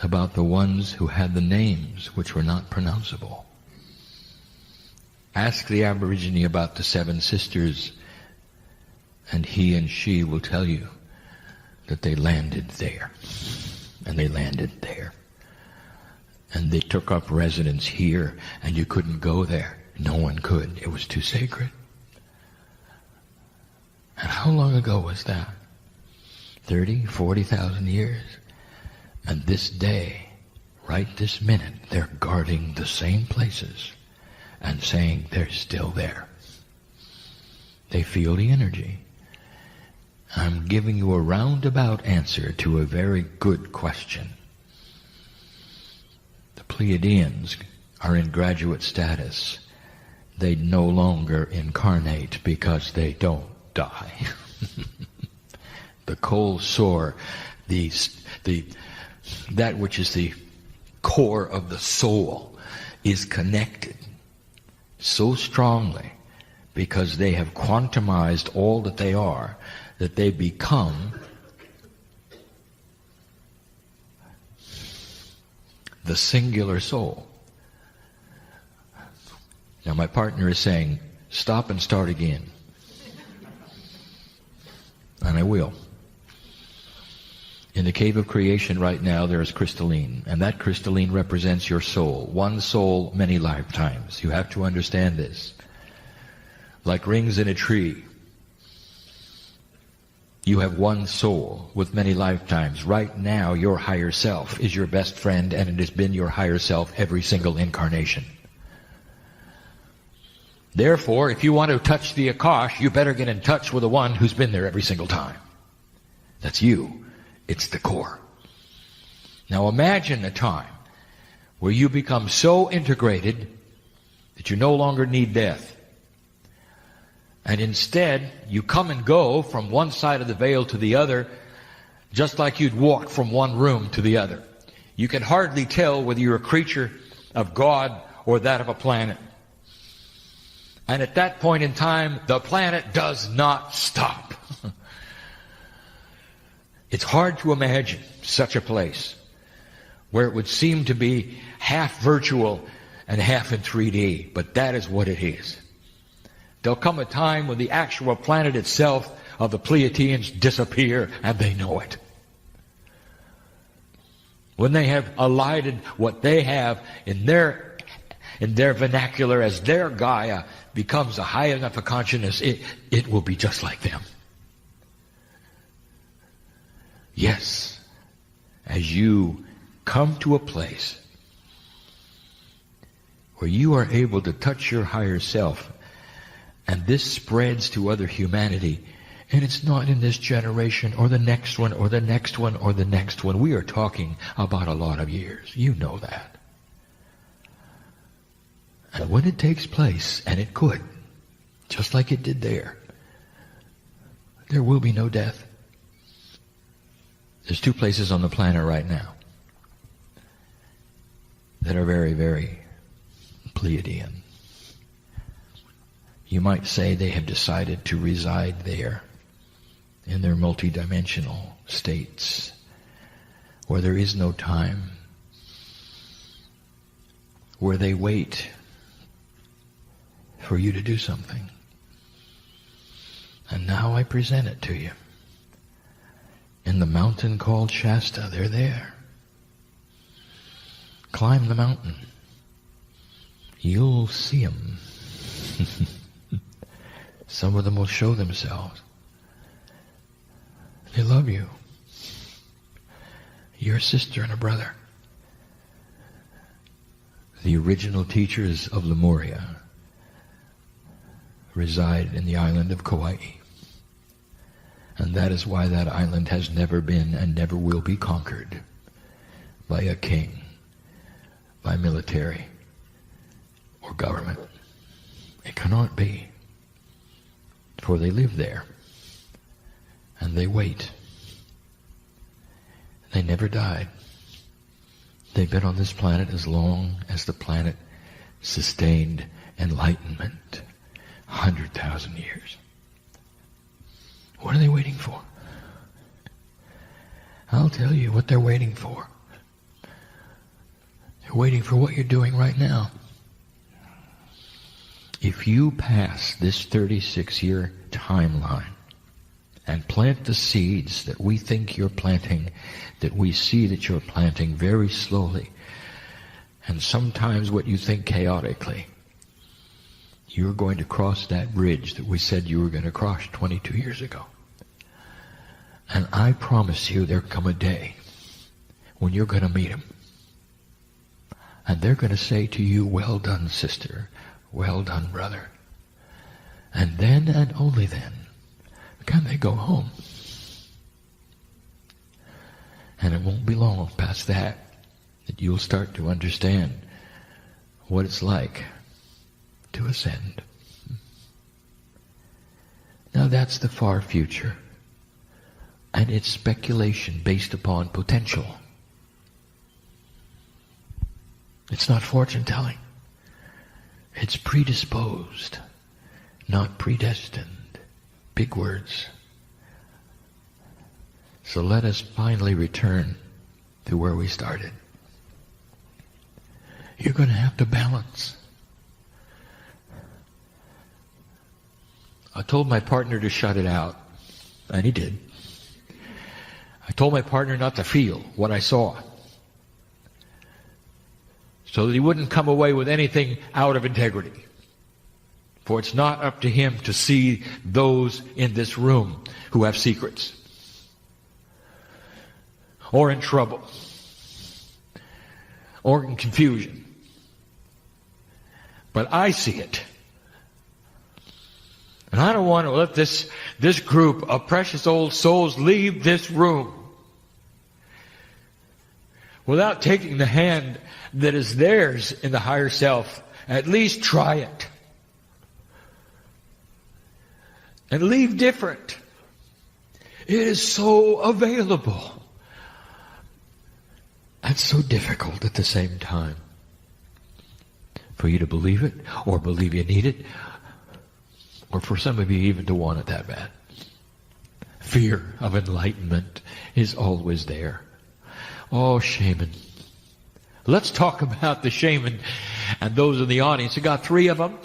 about the ones who had the names which were not pronounceable. Ask the Aborigine about the 7 sisters, and he and she will tell you that they landed there, and they landed there. And they took up residence here, and you couldn't go there. No one could. It was too sacred. And how long ago was that? 30, 40,000 years? And this day, right this minute, they're guarding the same places and saying they're still there. They feel the energy. I'm giving you a roundabout answer to a very good question. The Pleiadians are in graduate status. They no longer incarnate because they don't die. The cold sore, that which is the core of the soul, is connected so strongly because they have quantumized all that they are, that they become the singular soul. Now my partner is saying, stop and start again. And I will. In the cave of creation right now there is crystalline, and that crystalline represents your soul. One soul, many lifetimes. You have to understand this. Like rings in a tree, you have one soul with many lifetimes. Right now your higher self is your best friend, and it has been your higher self every single incarnation. Therefore, if you want to touch the Akash, you better get in touch with the one who's been there every single time. That's you. It's the core. Now imagine a time where you become so integrated that you no longer need death. And instead, you come and go from one side of the veil to the other, just like you'd walk from one room to the other. You can hardly tell whether you're a creature of God or that of a planet. And at that point in time, the planet does not stop. It's hard to imagine such a place where it would seem to be half virtual and half in 3D, but that is what it is. There'll come a time when the actual planet itself of the Pleiadians disappear, and they know it. When they have elided what they have in their vernacular as their Gaia becomes a high enough a consciousness, it will be just like them. Yes, as you come to a place where you are able to touch your higher self, and this spreads to other humanity, and it's not in this generation or the next one or the next one or the next one. We are talking about a lot of years. You know that. And when it takes place, and it could, just like it did there will be no death. There's two places on the planet right now that are very, very Pleiadian. You might say they have decided to reside there in their multidimensional states where there is no time, where they wait for you to do something. And now I present it to you. In the mountain called Shasta, they're there. Climb the mountain. You'll see them. Some of them will show themselves. They love you. Your sister and a brother. The original teachers of Lemuria reside in the island of Kauai. And that is why that island has never been and never will be conquered by a king, by military, or government. It cannot be. For they live there. And they wait. They never died. They've been on this planet as long as the planet sustained enlightenment. 100,000 years. What are they waiting for? I'll tell you what they're waiting for. They're waiting for what you're doing right now. If you pass this 36-year timeline and plant the seeds that we think you're planting, that we see that you're planting very slowly, and sometimes what you think chaotically, you're going to cross that bridge that we said you were going to cross 22 years ago. And I promise you there'll come a day when you're going to meet them. And they're going to say to you, well done, sister. Well done, brother. And then and only then can they go home. And it won't be long past that you'll start to understand what it's like to ascend. Now that's the far future. And it's speculation based upon potential. It's not fortune telling. It's predisposed, not predestined. Big words. So let us finally return to where we started. You're going to have to balance. I told my partner to shut it out, and he did. I told my partner not to feel what I saw, so that he wouldn't come away with anything out of integrity. For it's not up to him to see those in this room who have secrets, or in trouble, or in confusion. But I see it. And I don't want to let this group of precious old souls leave this room without taking the hand that is theirs in the higher self, at least try it. And leave different. It is so available. And so difficult at the same time. For you to believe it, or believe you need it, or for some of you even to want it that bad. Fear of enlightenment is always there. Oh, shaman. Let's talk about the shaman and those in the audience. You got 3 of them,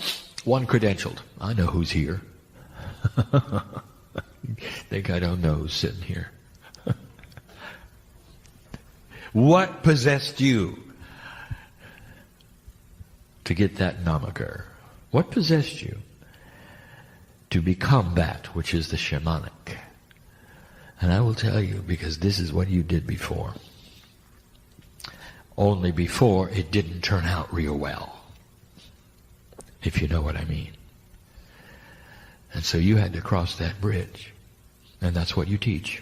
1 credentialed. I know who's here. Think I don't know who's sitting here. What possessed you to get that namaker? What possessed you to become that which is the shamanic? And I will tell you, because this is what you did before. Only before it didn't turn out real well. If you know what I mean. And so you had to cross that bridge. And that's what you teach.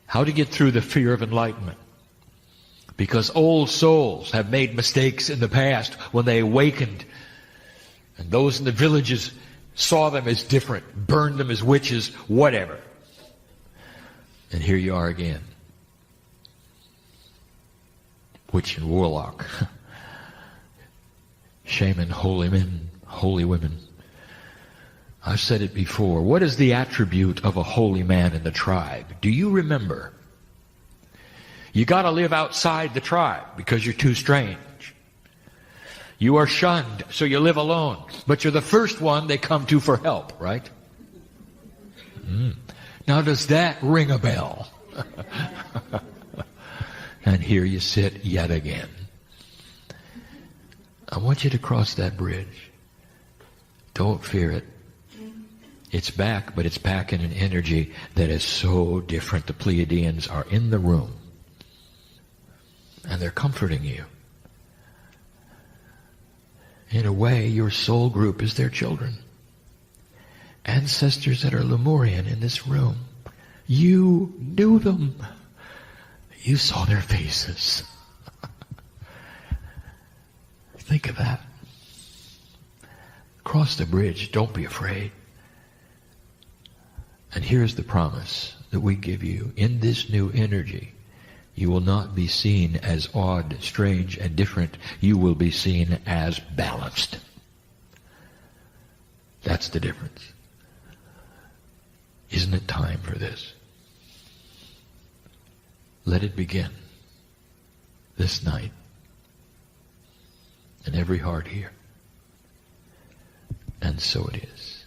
How to get through the fear of enlightenment. Because old souls have made mistakes in the past when they awakened. And those in the villages saw them as different, burned them as witches, whatever. And here you are again. Witch and warlock. Shaman, holy men, holy women. I've said it before. What is the attribute of a holy man in the tribe? Do you remember? You got to live outside the tribe because you're too strange. You are shunned, so you live alone. But you're the first one they come to for help, right? Now does that ring a bell? And here you sit yet again. I want you to cross that bridge. Don't fear it. It's back, but it's back in an energy that is so different. The Pleiadians are in the room. And they're comforting you. In a way, your soul group is their children. Ancestors that are Lemurian in this room. You knew them. You saw their faces. Think of that. Cross the bridge. Don't be afraid. And here's the promise that we give you. In this new energy, you will not be seen as odd, strange, and different. You will be seen as balanced. That's the difference. Isn't it time for this? Let it begin this night in every heart here. And so it is.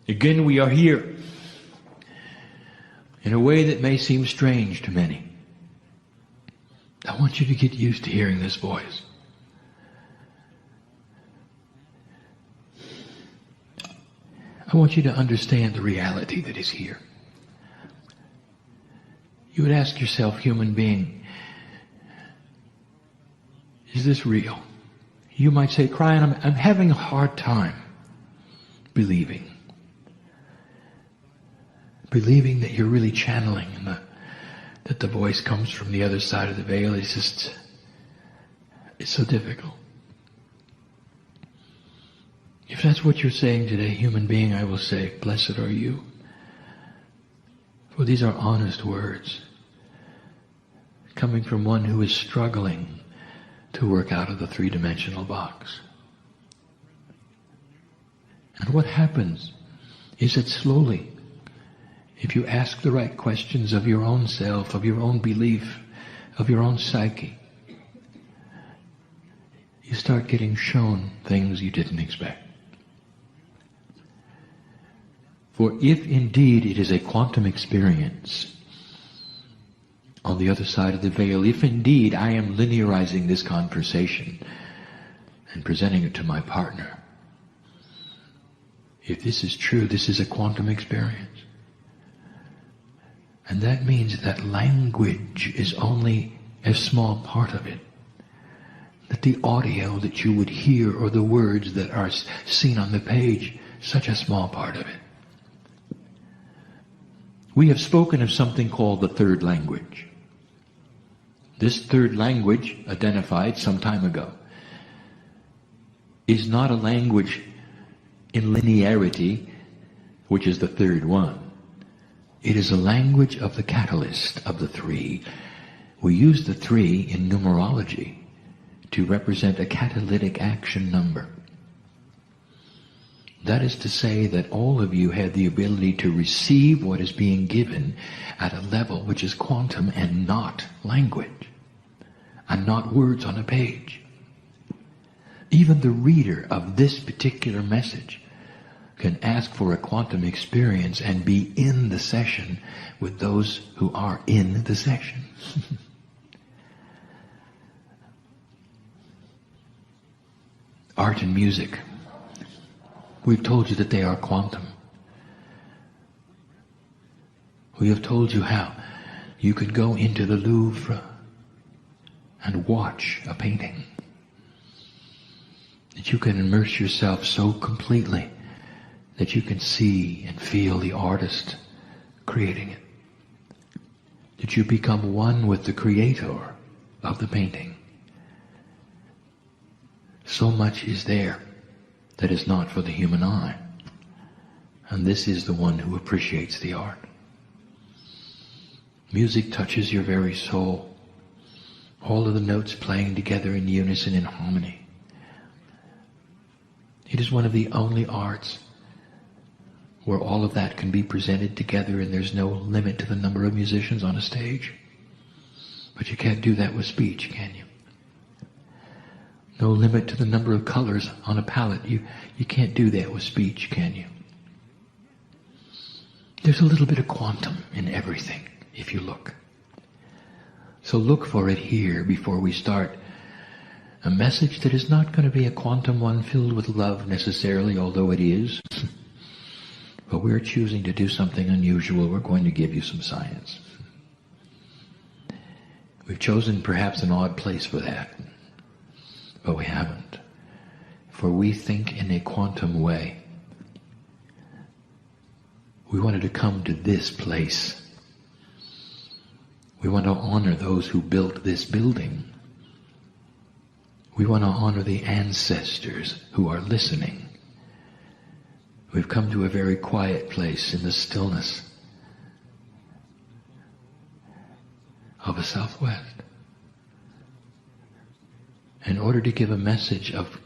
Again, we are here in a way that may seem strange to many. I want you to get used to hearing this voice. I want you to understand the reality that is here. You would ask yourself, human being, is this real? You might say, Kryon, I'm having a hard time believing. Believing that you're really channeling and that the voice comes from the other side of the veil. It's so difficult. If that's what you're saying today, human being, I will say, blessed are you. For these are honest words coming from one who is struggling to work out of the three-dimensional box. And what happens is that slowly, if you ask the right questions of your own self, of your own belief, of your own psyche, you start getting shown things you didn't expect. For if indeed it is a quantum experience on the other side of the veil, if indeed I am linearizing this conversation and presenting it to my partner, if this is true, this is a quantum experience. And that means that language is only a small part of it. That the audio that you would hear or the words that are seen on the page, such a small part of it. We have spoken of something called the third language. This third language, identified some time ago, is not a language in linearity, which is the third one. It is a language of the catalyst of the three. We use the three in numerology to represent a catalytic action number. That is to say that all of you have the ability to receive what is being given at a level which is quantum and not language, and not words on a page. Even the reader of this particular message can ask for a quantum experience and be in the session with those who are in the session. Art and music. We've told you that they are quantum. We have told you how you could go into the Louvre and watch a painting. That you can immerse yourself so completely that you can see and feel the artist creating it. That you become one with the creator of the painting. So much is there that is not for the human eye. And this is the one who appreciates the art. Music touches your very soul. All of the notes playing together in unison, in harmony. It is one of the only arts where all of that can be presented together and there's no limit to the number of musicians on a stage. But you can't do that with speech, can you? No limit to the number of colors on a palette. You can't do that with speech, can you? There's a little bit of quantum in everything, if you look. So look for it here before we start a message that is not going to be a quantum one filled with love necessarily, although it is. But we're choosing to do something unusual. We're going to give you some science. We've chosen perhaps an odd place for that. But we haven't. For we think in a quantum way. We wanted to come to this place. We want to honor those who built this building. We want to honor the ancestors who are listening. We've come to a very quiet place in the stillness of the Southwest in order to give a message of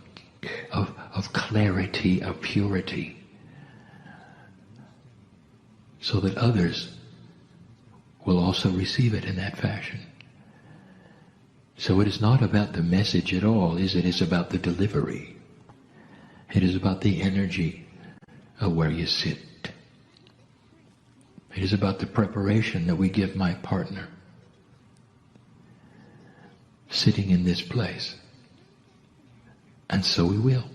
clarity, of purity, so that others will also receive it in that fashion. So it is not about the message at all, it is about the delivery. It is about the energy of where you sit. It is about the preparation that we give my partner sitting in this place. And so we will.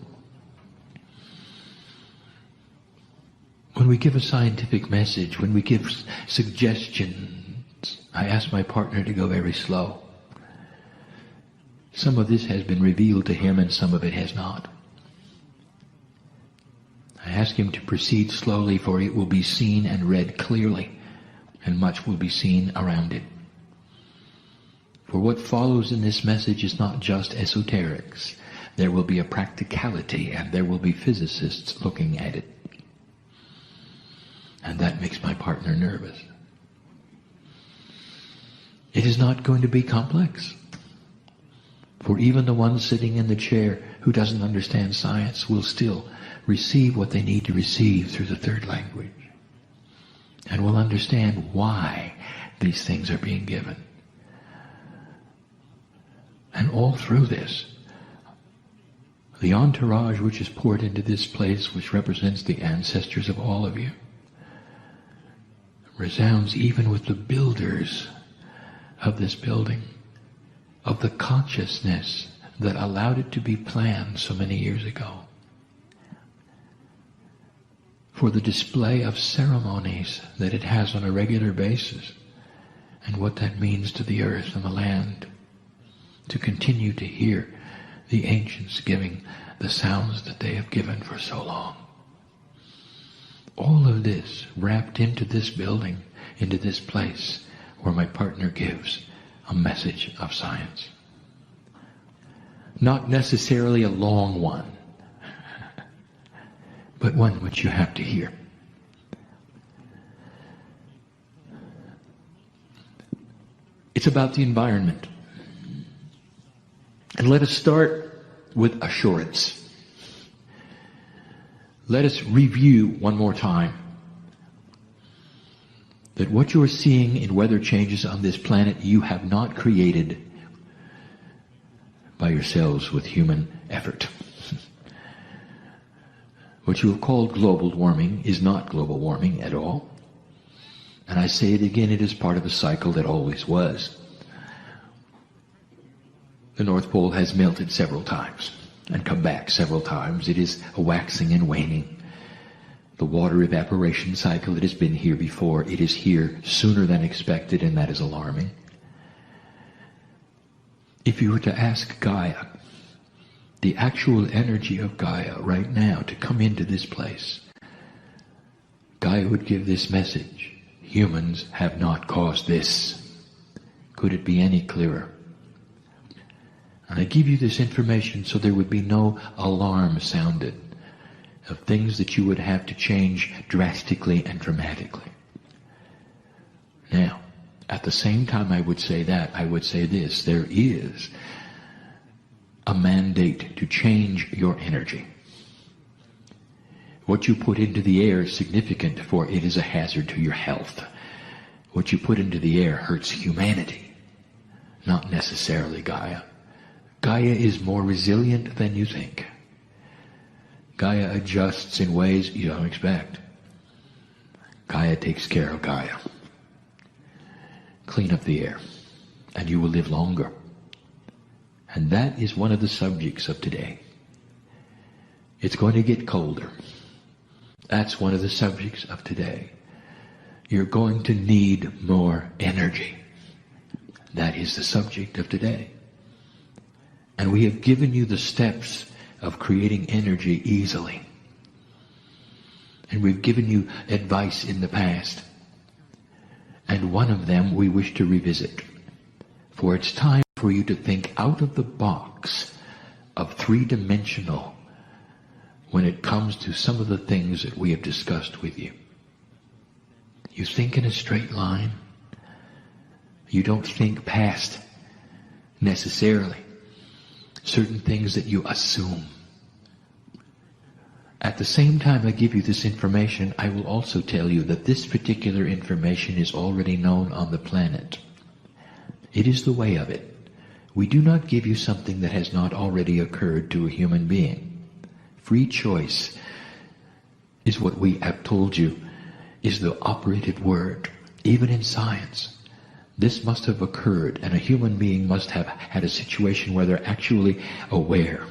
When we give a scientific message, when we give suggestions, I ask my partner to go very slow. Some of this has been revealed to him and some of it has not. I ask him to proceed slowly, for it will be seen and read clearly, and much will be seen around it. For what follows in this message is not just esoterics. There will be a practicality, and there will be physicists looking at it. And that makes my partner nervous. It is not going to be complex. For even the one sitting in the chair who doesn't understand science will still receive what they need to receive through the third language. And will understand why these things are being given. And all through this, the entourage which is poured into this place, which represents the ancestors of all of you, resounds even with the builders of this building, of the consciousness that allowed it to be planned so many years ago, for the display of ceremonies that it has on a regular basis, and what that means to the earth and the land, to continue to hear the ancients giving the sounds that they have given for so long. All of this wrapped into this building, into this place where my partner gives a message of science. Not necessarily a long one, but one which you have to hear. It's about the environment. And let us start with assurance. Let us review one more time that what you are seeing in weather changes on this planet you have not created by yourselves with human effort. What you have called global warming is not global warming at all. And I say it again, it is part of a cycle that always was. The North Pole has melted several times and come back several times. It is a waxing and waning. The water evaporation cycle, it has been here before. It is here sooner than expected, and that is alarming. If you were to ask Gaia, the actual energy of Gaia right now to come into this place, Gaia would give this message: humans have not caused this. Could it be any clearer? And I give you this information so there would be no alarm sounded of things that you would have to change drastically and dramatically. Now, at the same time I would say that, I would say this: there is a mandate to change your energy. What you put into the air is significant, for it is a hazard to your health. What you put into the air hurts humanity, not necessarily Gaia. Gaia is more resilient than you think. Gaia adjusts in ways you don't expect. Gaia takes care of Gaia. Clean up the air, and you will live longer. And that is one of the subjects of today. It's going to get colder. That's one of the subjects of today. You're going to need more energy. That is the subject of today. And we have given you the steps of creating energy easily. And we've given you advice in the past. And one of them we wish to revisit. For it's time for you to think out of the box of three-dimensional when it comes to some of the things that we have discussed with you. You think in a straight line. You don't think past necessarily certain things that you assume. At the same time I give you this information, I will also tell you that this particular information is already known on the planet. It is the way of it. We do not give you something that has not already occurred to a human being. Free choice is what we have told you is the operative word, even in science. This must have occurred, and a human being must have had a situation where they're actually aware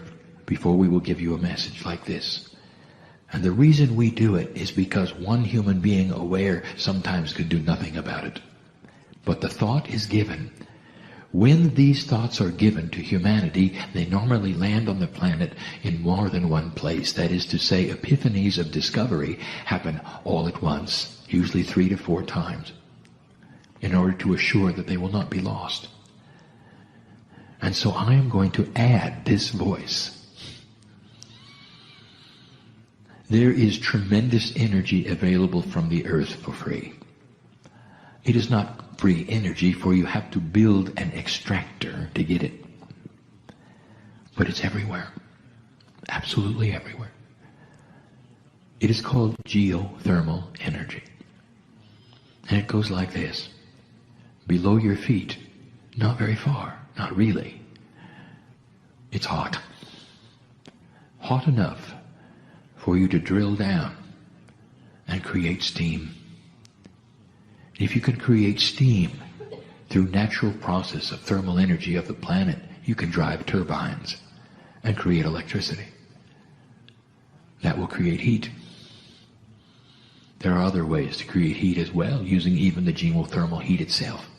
before we will give you a message like this. And the reason we do it is because one human being aware sometimes could do nothing about it. But the thought is given. When these thoughts are given to humanity, they normally land on the planet in more than one place. That is to say, epiphanies of discovery happen all at once, usually 3 to 4 times, in order to assure that they will not be lost. And so I am going to add this voice. There is tremendous energy available from the earth for free. It is not free energy, for you have to build an extractor to get it. But it's everywhere. Absolutely everywhere. It is called geothermal energy. And it goes like this. Below your feet, not very far, not really. It's hot. Hot enough for you to drill down and create steam. If you can create steam through natural process of thermal energy of the planet, you can drive turbines and create electricity. That will create heat. There are other ways to create heat as well, using even the geothermal heat itself.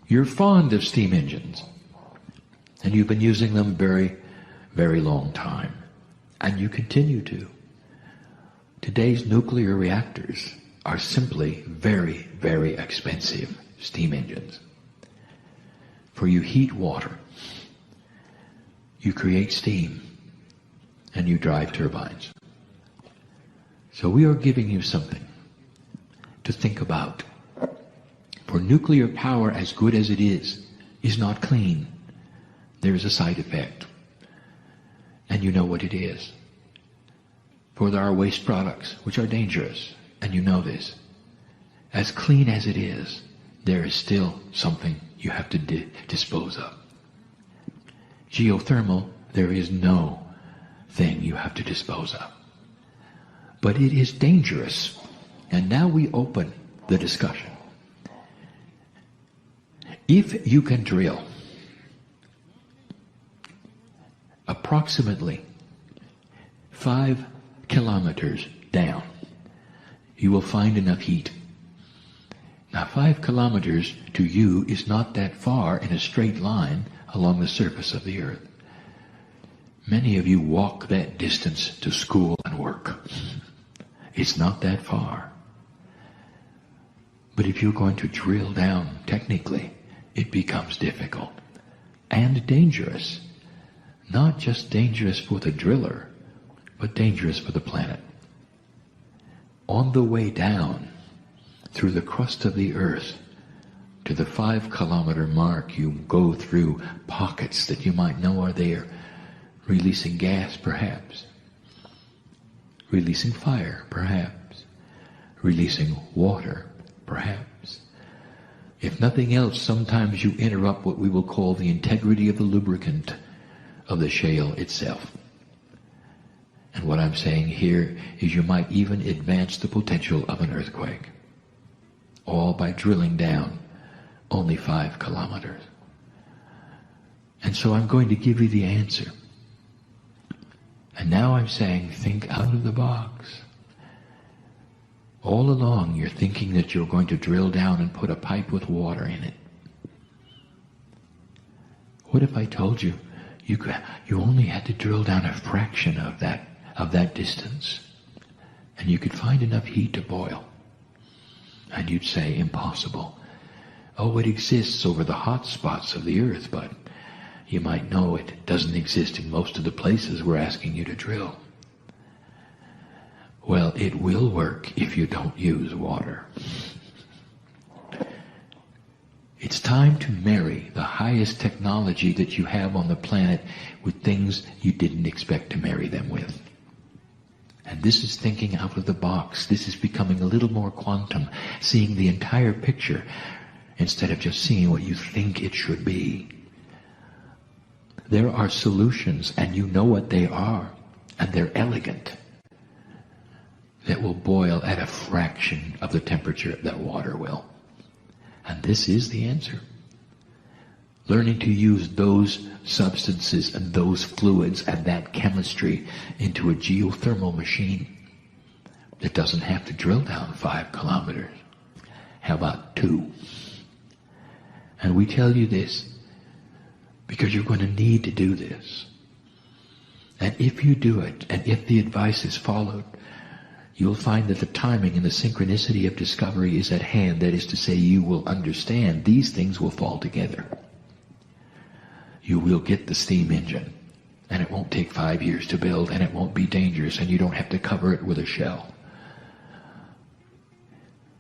You're fond of steam engines, and you've been using them very, very long time, and you continue to. Today's nuclear reactors are simply very, very expensive steam engines. For you heat water, you create steam, and you drive turbines. So we are giving you something to think about. For nuclear power, as good as it is not clean. There is a side effect. And you know what it is. For there are waste products which are dangerous, and you know this. As clean as it is, there is still something you have to dispose of. Geothermal, there is no thing you have to dispose of. But it is dangerous. And now we open the discussion. If you can drill approximately 5 kilometers down, you will find enough heat. Now 5 kilometers to you is not that far in a straight line along the surface of the earth. Many of you walk that distance to school and work. It's not that far. But if you're going to drill down technically, it becomes difficult and dangerous. Not just dangerous for the driller, but dangerous for the planet. On the way down through the crust of the earth to the 5 kilometer mark, you go through pockets that you might know are there, releasing gas perhaps, releasing fire perhaps, releasing water perhaps. If nothing else, sometimes you interrupt what we will call the integrity of the lubricant of the shale itself. And what I'm saying here is you might even advance the potential of an earthquake, all by drilling down only 5 kilometers. And so I'm going to give you the answer. And now I'm saying, think out of the box. All along you're thinking that you're going to drill down and put a pipe with water in it. What if I told you you only had to drill down a fraction of that distance, and you could find enough heat to boil? And you'd say, impossible. Oh, it exists over the hot spots of the earth, but you might know it doesn't exist in most of the places we're asking you to drill. Well, it will work if you don't use water. It's time to marry the highest technology that you have on the planet with things you didn't expect to marry them with. And this is thinking out of the box. This is becoming a little more quantum, seeing the entire picture instead of just seeing what you think it should be. There are solutions, and you know what they are, and they're elegant, that will boil at a fraction of the temperature that water will. And this is the answer. Learning to use those substances and those fluids and that chemistry into a geothermal machine that doesn't have to drill down 5 kilometers. How about 2? And we tell you this because you're going to need to do this. And if you do it, and if the advice is followed, you'll find that the timing and the synchronicity of discovery is at hand. That is to say, you will understand these things will fall together. You will get the steam engine, and it won't take 5 years to build, and it won't be dangerous, and you don't have to cover it with a shell.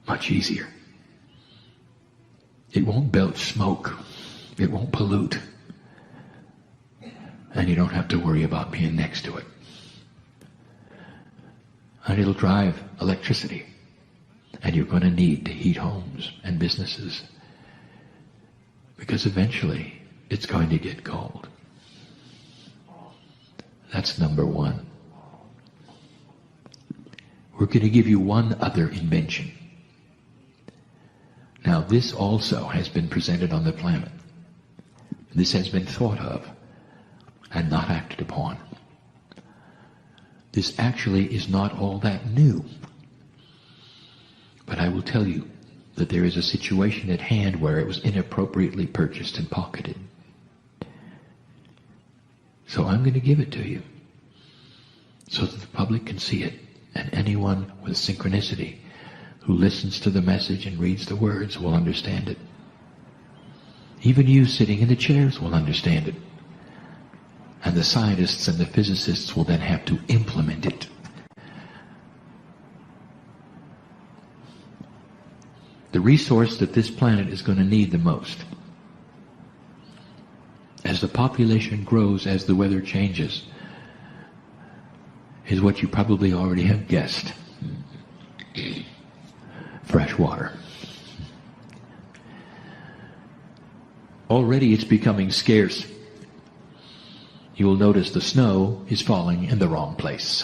Much easier. It won't belch smoke. It won't pollute. And you don't have to worry about being next to it. And it'll drive electricity. And you're going to need to heat homes and businesses. Because eventually it's going to get cold. That's number 1. We're going to give you one other invention. Now this also has been presented on the planet. This has been thought of and not acted upon. This actually is not all that new. But I will tell you that there is a situation at hand where it was inappropriately purchased and pocketed. So I'm going to give it to you so that the public can see it And anyone with synchronicity who listens to the message and reads the words will understand it. Even you sitting in the chairs will understand it. And the scientists and the physicists will then have to implement it. The resource that this planet is going to need the most, as the population grows, as the weather changes, is what you probably already have guessed. Fresh water. Already it's becoming scarce. You will notice the snow is falling in the wrong place.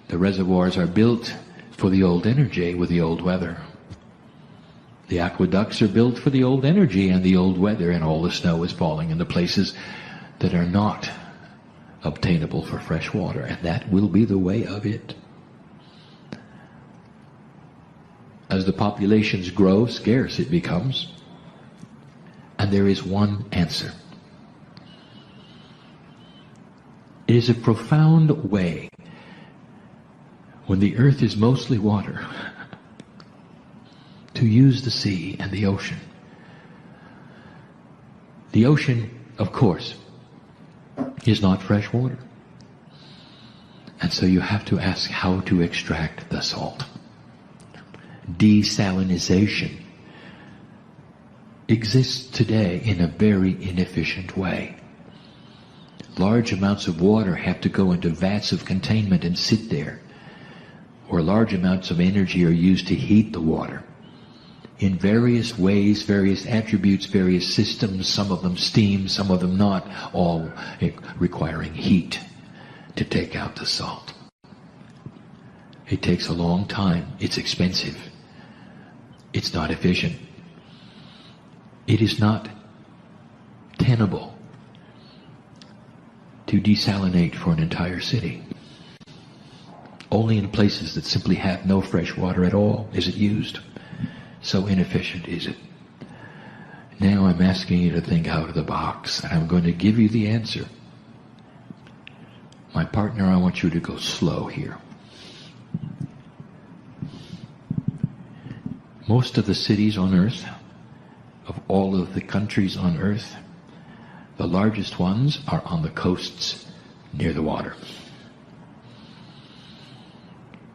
The reservoirs are built for the old energy with the old weather. The aqueducts are built for the old energy and the old weather, and all the snow is falling in the places that are not obtainable for fresh water, and that will be the way of it. As the populations grow, scarce it becomes. And there is one answer. It is a profound way, when the earth is mostly water, to use the sea and the ocean. The ocean, of course, is not fresh water. And so you have to ask how to extract the salt. Desalinization exists today in a very inefficient way. Large amounts of water have to go into vats of containment and sit there, or large amounts of energy are used to heat the water in various ways, various attributes, various systems, some of them steam, some of them not, all requiring heat to take out the salt. It takes a long time. It's expensive. It's not efficient. It is not tenable to desalinate for an entire city. Only in places that simply have no fresh water at all is it used. So inefficient is it. Now I'm asking you to think out of the box, and I'm going to give you the answer. My partner, I want you to go slow here. Most of the cities on earth, of all of the countries on earth, the largest ones are on the coasts near the water.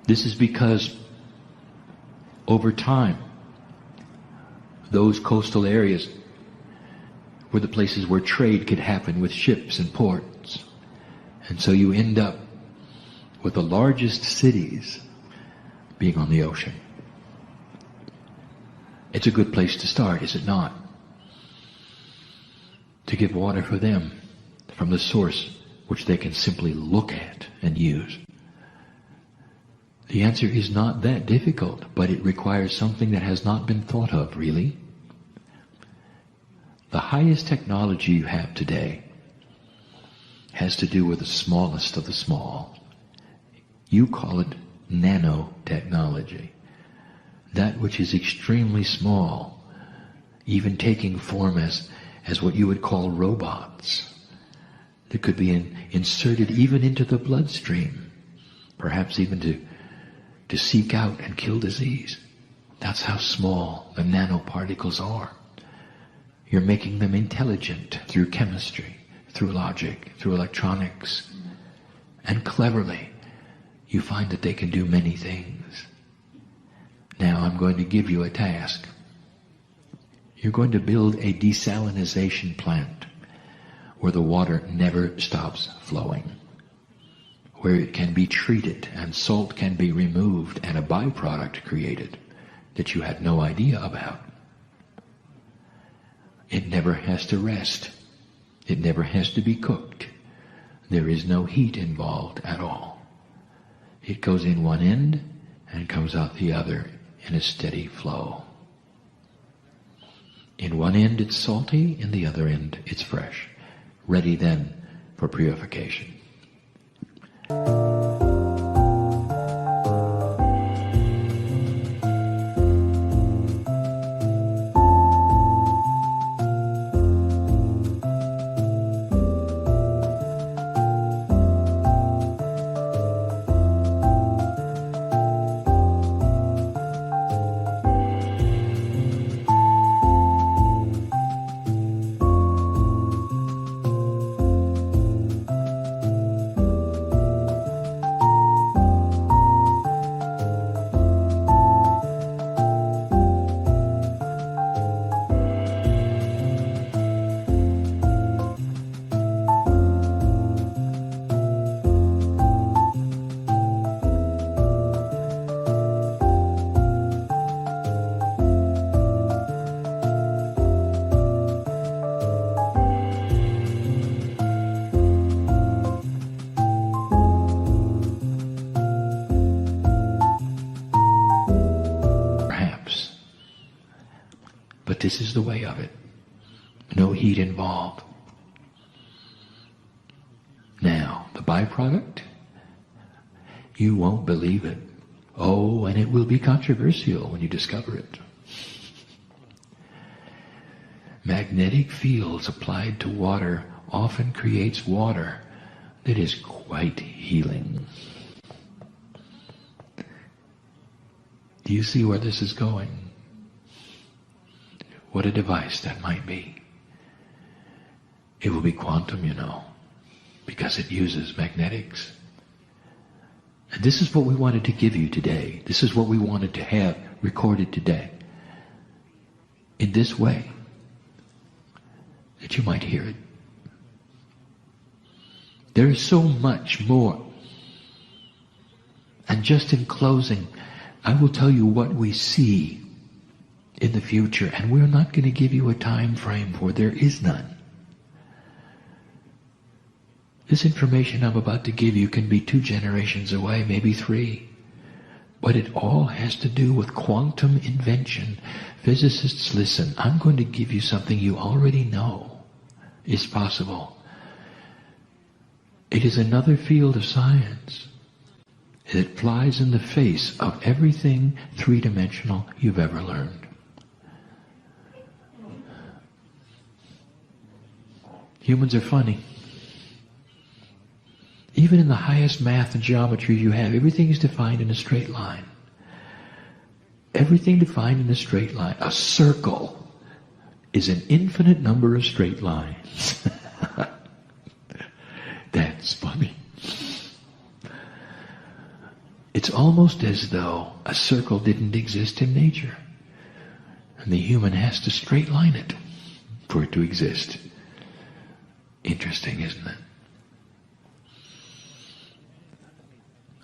This is because over time, those coastal areas were the places where trade could happen with ships and ports. And so you end up with the largest cities being on the ocean. It's a good place to start, is it not? To get water for them from the source which they can simply look at and use. The answer is not that difficult, but it requires something that has not been thought of, really. The highest technology you have today has to do with the smallest of the small. You call it nanotechnology. That which is extremely small, even taking form as what you would call robots, that could be inserted even into the bloodstream, perhaps even to seek out and kill disease. That's how small the nanoparticles are. You're making them intelligent through chemistry, through logic, through electronics. And cleverly, you find that they can do many things. Now I'm going to give you a task. You're going to build a desalinization plant where the water never stops flowing, where it can be treated and salt can be removed and a byproduct created that you had no idea about. It never has to rest. It never has to be cooked. There is no heat involved at all. It goes in one end and comes out the other in a steady flow. In one end it's salty, in the other end it's fresh, ready then for purification. this is the way of it. No heat involved. Now, the byproduct? You won't believe it. Oh, and it will be controversial when you discover it. Magnetic fields applied to water often creates water that is quite healing. Do you see where this is going? What a device that might be. It will be quantum, you know, because it uses magnetics. And this is what we wanted to give you today. This is what we wanted to have recorded today. In this way, that you might hear it. There is so much more. And just in closing, I will tell you what we see in the future, and we're not going to give you a time frame, for there is none. This information I'm about to give you can be 2 generations away, maybe 3. But it all has to do with quantum invention. Physicists, listen, I'm going to give you something you already know is possible. It is another field of science. It flies in the face of everything 3-dimensional you've ever learned. Humans are funny. Even in the highest math and geometry you have, everything is defined in a straight line. Everything defined in a straight line. A circle is an infinite number of straight lines. That's funny. It's almost as though a circle didn't exist in nature. And the human has to straight line it for it to exist. Interesting, isn't it?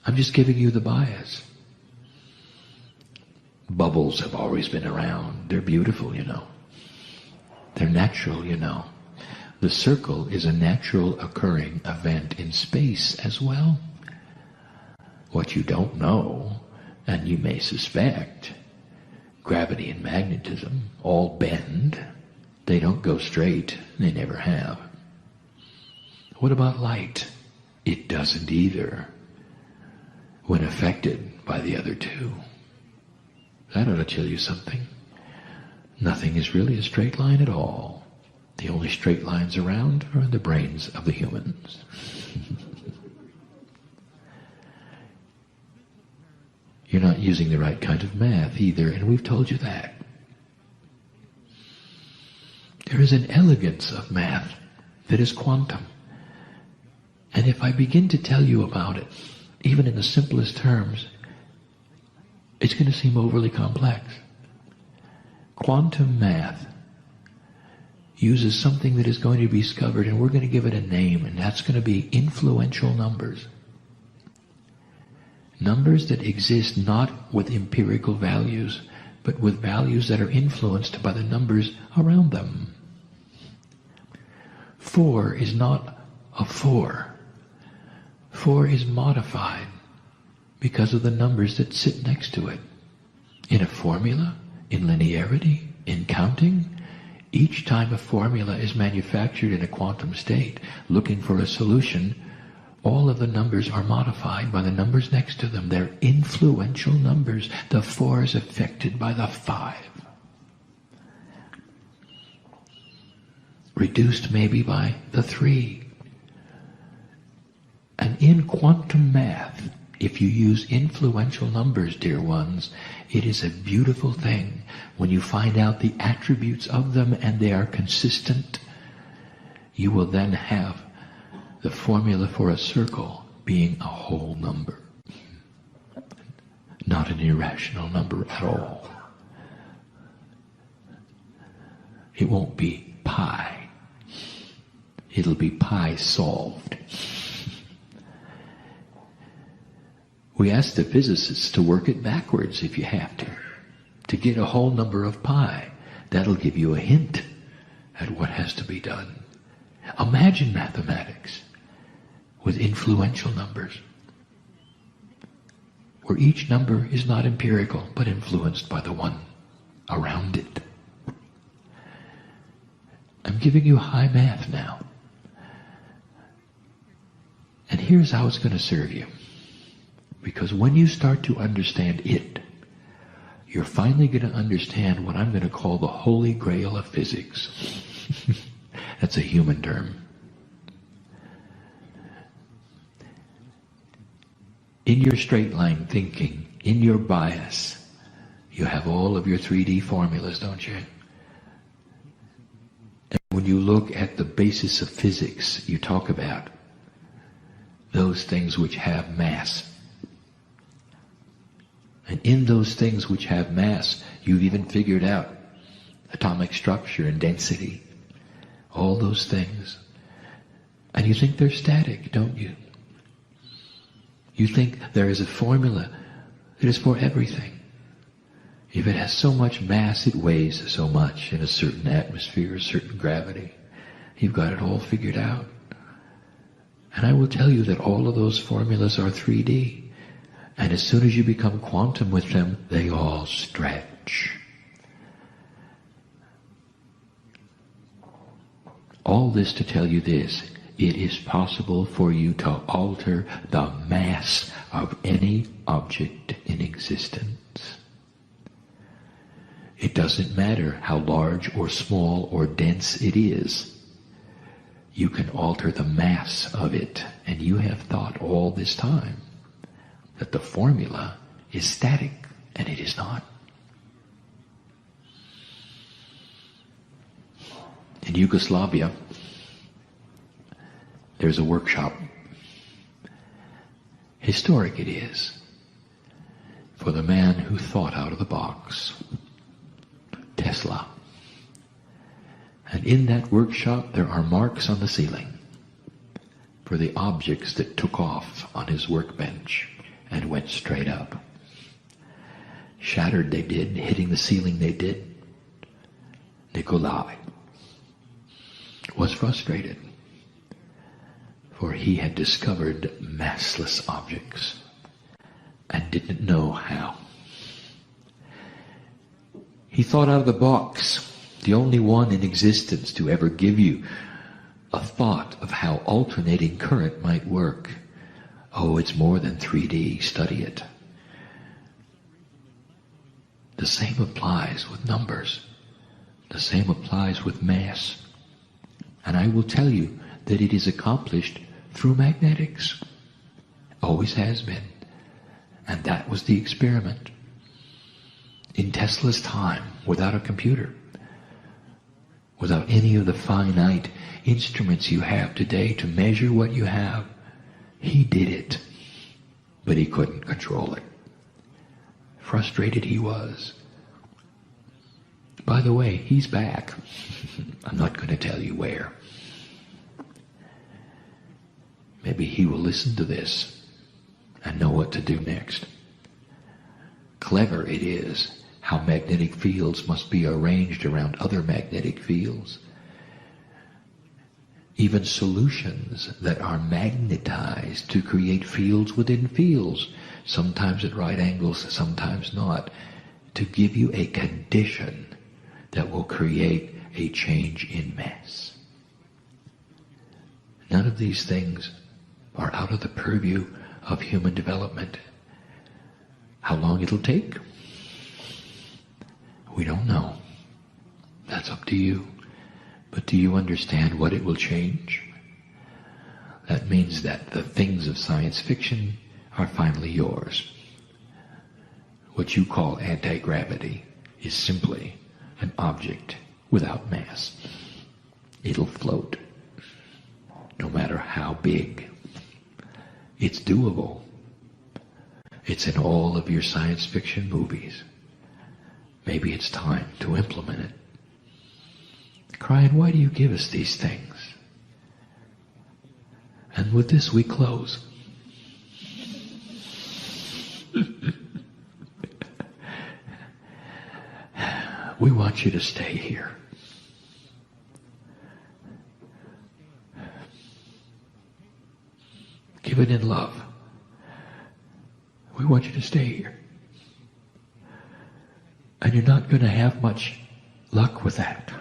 I'm just giving you the bias. Bubbles have always been around. They're beautiful, you know. They're natural, you know. The circle is a natural occurring event in space as well. What you don't know, and you may suspect, gravity and magnetism all bend. They don't go straight. They never have. What about light? It doesn't either, when affected by the other 2. That ought to tell you something. Nothing is really a straight line at all. The only straight lines around are in the brains of the humans. You're not using the right kind of math either, and we've told you that. There is an elegance of math that is quantum. And if I begin to tell you about it, even in the simplest terms, it's going to seem overly complex. Quantum math uses something that is going to be discovered, and we're going to give it a name, and that's going to be influential numbers. Numbers that exist not with empirical values, but with values that are influenced by the numbers around them. 4 is not a 4. 4 is modified because of the numbers that sit next to it. In a formula, in linearity, in counting, each time a formula is manufactured in a quantum state, looking for a solution, all of the numbers are modified by the numbers next to them. They're influential numbers. The 4 is affected by the 5. Reduced maybe by the 3. And in quantum math, if you use influential numbers, dear ones, it is a beautiful thing when you find out the attributes of them and they are consistent. You will then have the formula for a circle being a whole number, not an irrational number at all. It won't be pi. It'll be pi solved. We ask the physicists to work it backwards if you have to get a whole number of pi. That'll give you a hint at what has to be done. Imagine mathematics with influential numbers, where each number is not empirical, but influenced by the one around it. I'm giving you high math now. And here's how it's going to serve you. Because when you start to understand it, you're finally going to understand what I'm going to call the holy grail of physics. That's a human term. In your straight line thinking, in your bias, you have all of your 3D formulas, don't you? And when you look at the basis of physics, you talk about those things which have mass. And in those things which have mass, you've even figured out atomic structure and density. All those things. And you think they're static, don't you? You think there is a formula that is for everything. If it has so much mass, it weighs so much in a certain atmosphere, a certain gravity. You've got it all figured out. And I will tell you that all of those formulas are 3D. And as soon as you become quantum with them, they all stretch. All this to tell you this: it is possible for you to alter the mass of any object in existence. It doesn't matter how large or small or dense it is. You can alter the mass of it, and you have thought all this time that the formula is static, and it is not. In Yugoslavia, there's a workshop. Historic it is, for the man who thought out of the box, Tesla. And in that workshop there are marks on the ceiling for the objects that took off on his workbench and went straight up. Shattered they did, hitting the ceiling they did. Nikolai was frustrated, for he had discovered massless objects and didn't know how. He thought out of the box, the only one in existence to ever give you a thought of how alternating current might work. Oh, it's more than 3D. Study it. The same applies with numbers. The same applies with mass. And I will tell you that it is accomplished through magnetics. Always has been. And that was the experiment. In Tesla's time, without a computer, without any of the finite instruments you have today to measure what you have, he did it, but he couldn't control it. Frustrated he was. By the way, he's back. I'm not going to tell you where. Maybe he will listen to this and know what to do next. Clever it is how magnetic fields must be arranged around other magnetic fields. Even solutions that are magnetized to create fields within fields, sometimes at right angles, sometimes not, to give you a condition that will create a change in mass. None of these things are out of the purview of human development. How long it'll take? We don't know. That's up to you. But do you understand what it will change? That means that the things of science fiction are finally yours. What you call anti-gravity is simply an object without mass. It'll float, no matter how big. It's doable. It's in all of your science fiction movies. Maybe it's time to implement it. Kryon, why do you give us these things? And with this we close. We want you to stay here. Give it in love. We want you to stay here. And you're not going to have much luck with that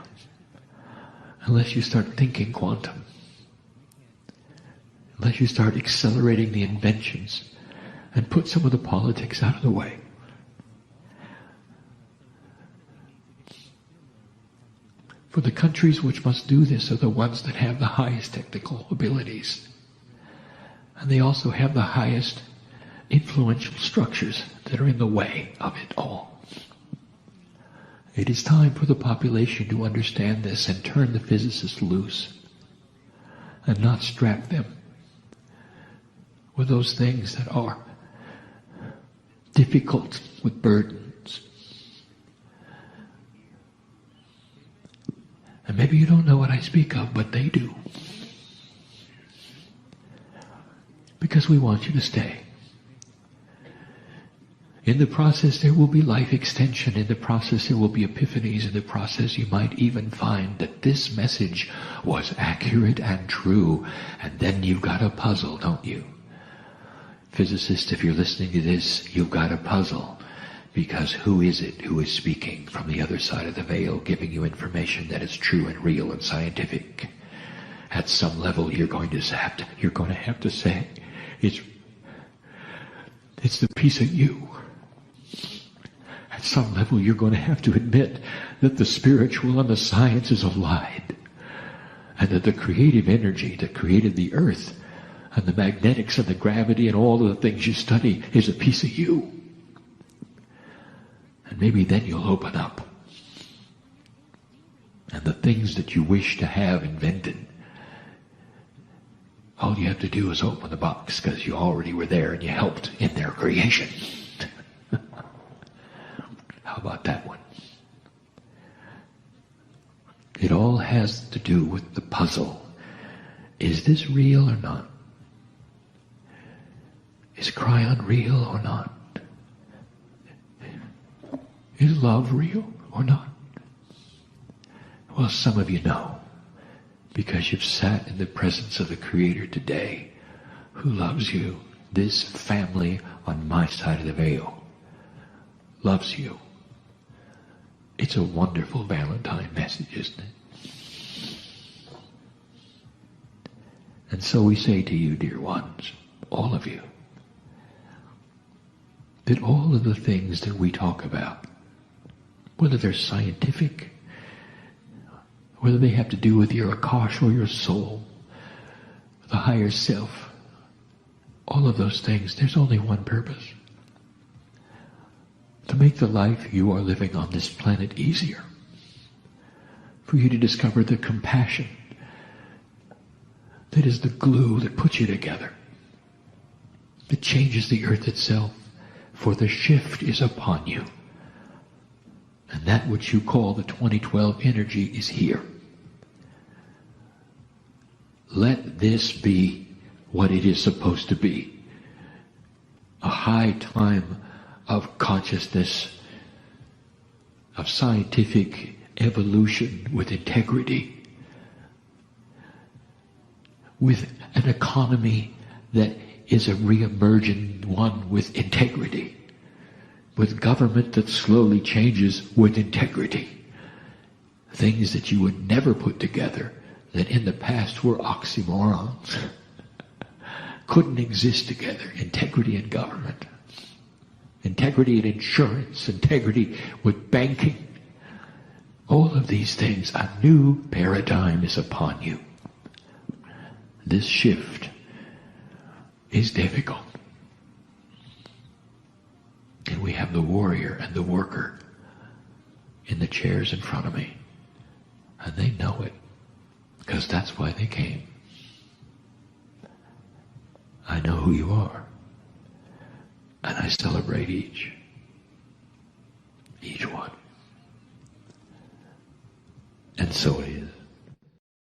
unless you start thinking quantum, unless you start accelerating the inventions and put some of the politics out of the way. For the countries which must do this are the ones that have the highest technical abilities. And they also have the highest influential structures that are in the way of it all. It is time for the population to understand this and turn the physicists loose and not strap them with those things that are difficult with burdens. And maybe you don't know what I speak of, but they do. Because we want you to stay. In the process there will be life extension. In the process there will be epiphanies. In the process you might even find that this message was accurate and true. And then you've got a puzzle, don't you? Physicist, if you're listening to this, you've got a puzzle. Because who is it who is speaking from the other side of the veil, giving you information that is true and real and scientific? At some level you're going to have to say, it's the piece of you. At some level you're going to have to admit that the spiritual and the sciences have lied. And that the creative energy that created the earth and the magnetics and the gravity and all of the things you study is a piece of you. And maybe then you'll open up. And the things that you wish to have invented, all you have to do is open the box, because you already were there and you helped in their creation. How about that one? It all has to do with the puzzle. Is this real or not? Is Kryon real or not? Is love real or not? Well, some of you know, because you've sat in the presence of the Creator today, who loves you. This family on my side of the veil loves you. It's a wonderful Valentine message, isn't it? And so we say to you, dear ones, all of you, that all of the things that we talk about, whether they're scientific, whether they have to do with your Akash or your soul, the higher self, all of those things, there's only one purpose. To make the life you are living on this planet easier. For you to discover the compassion that is the glue that puts you together. That changes the earth itself. For the shift is upon you. And that which you call the 2012 energy is here. Let this be what it is supposed to be. A high time of consciousness, of scientific evolution with integrity, with an economy that is a re-emergent one with integrity, with government that slowly changes with integrity. Things that you would never put together, that in the past were oxymorons, couldn't exist together. Integrity in government, integrity in insurance, integrity with banking. All of these things, a new paradigm is upon you. This shift is difficult. And we have the warrior and the worker in the chairs in front of me. And they know it, because that's why they came. I know who you are. And I celebrate each one. And so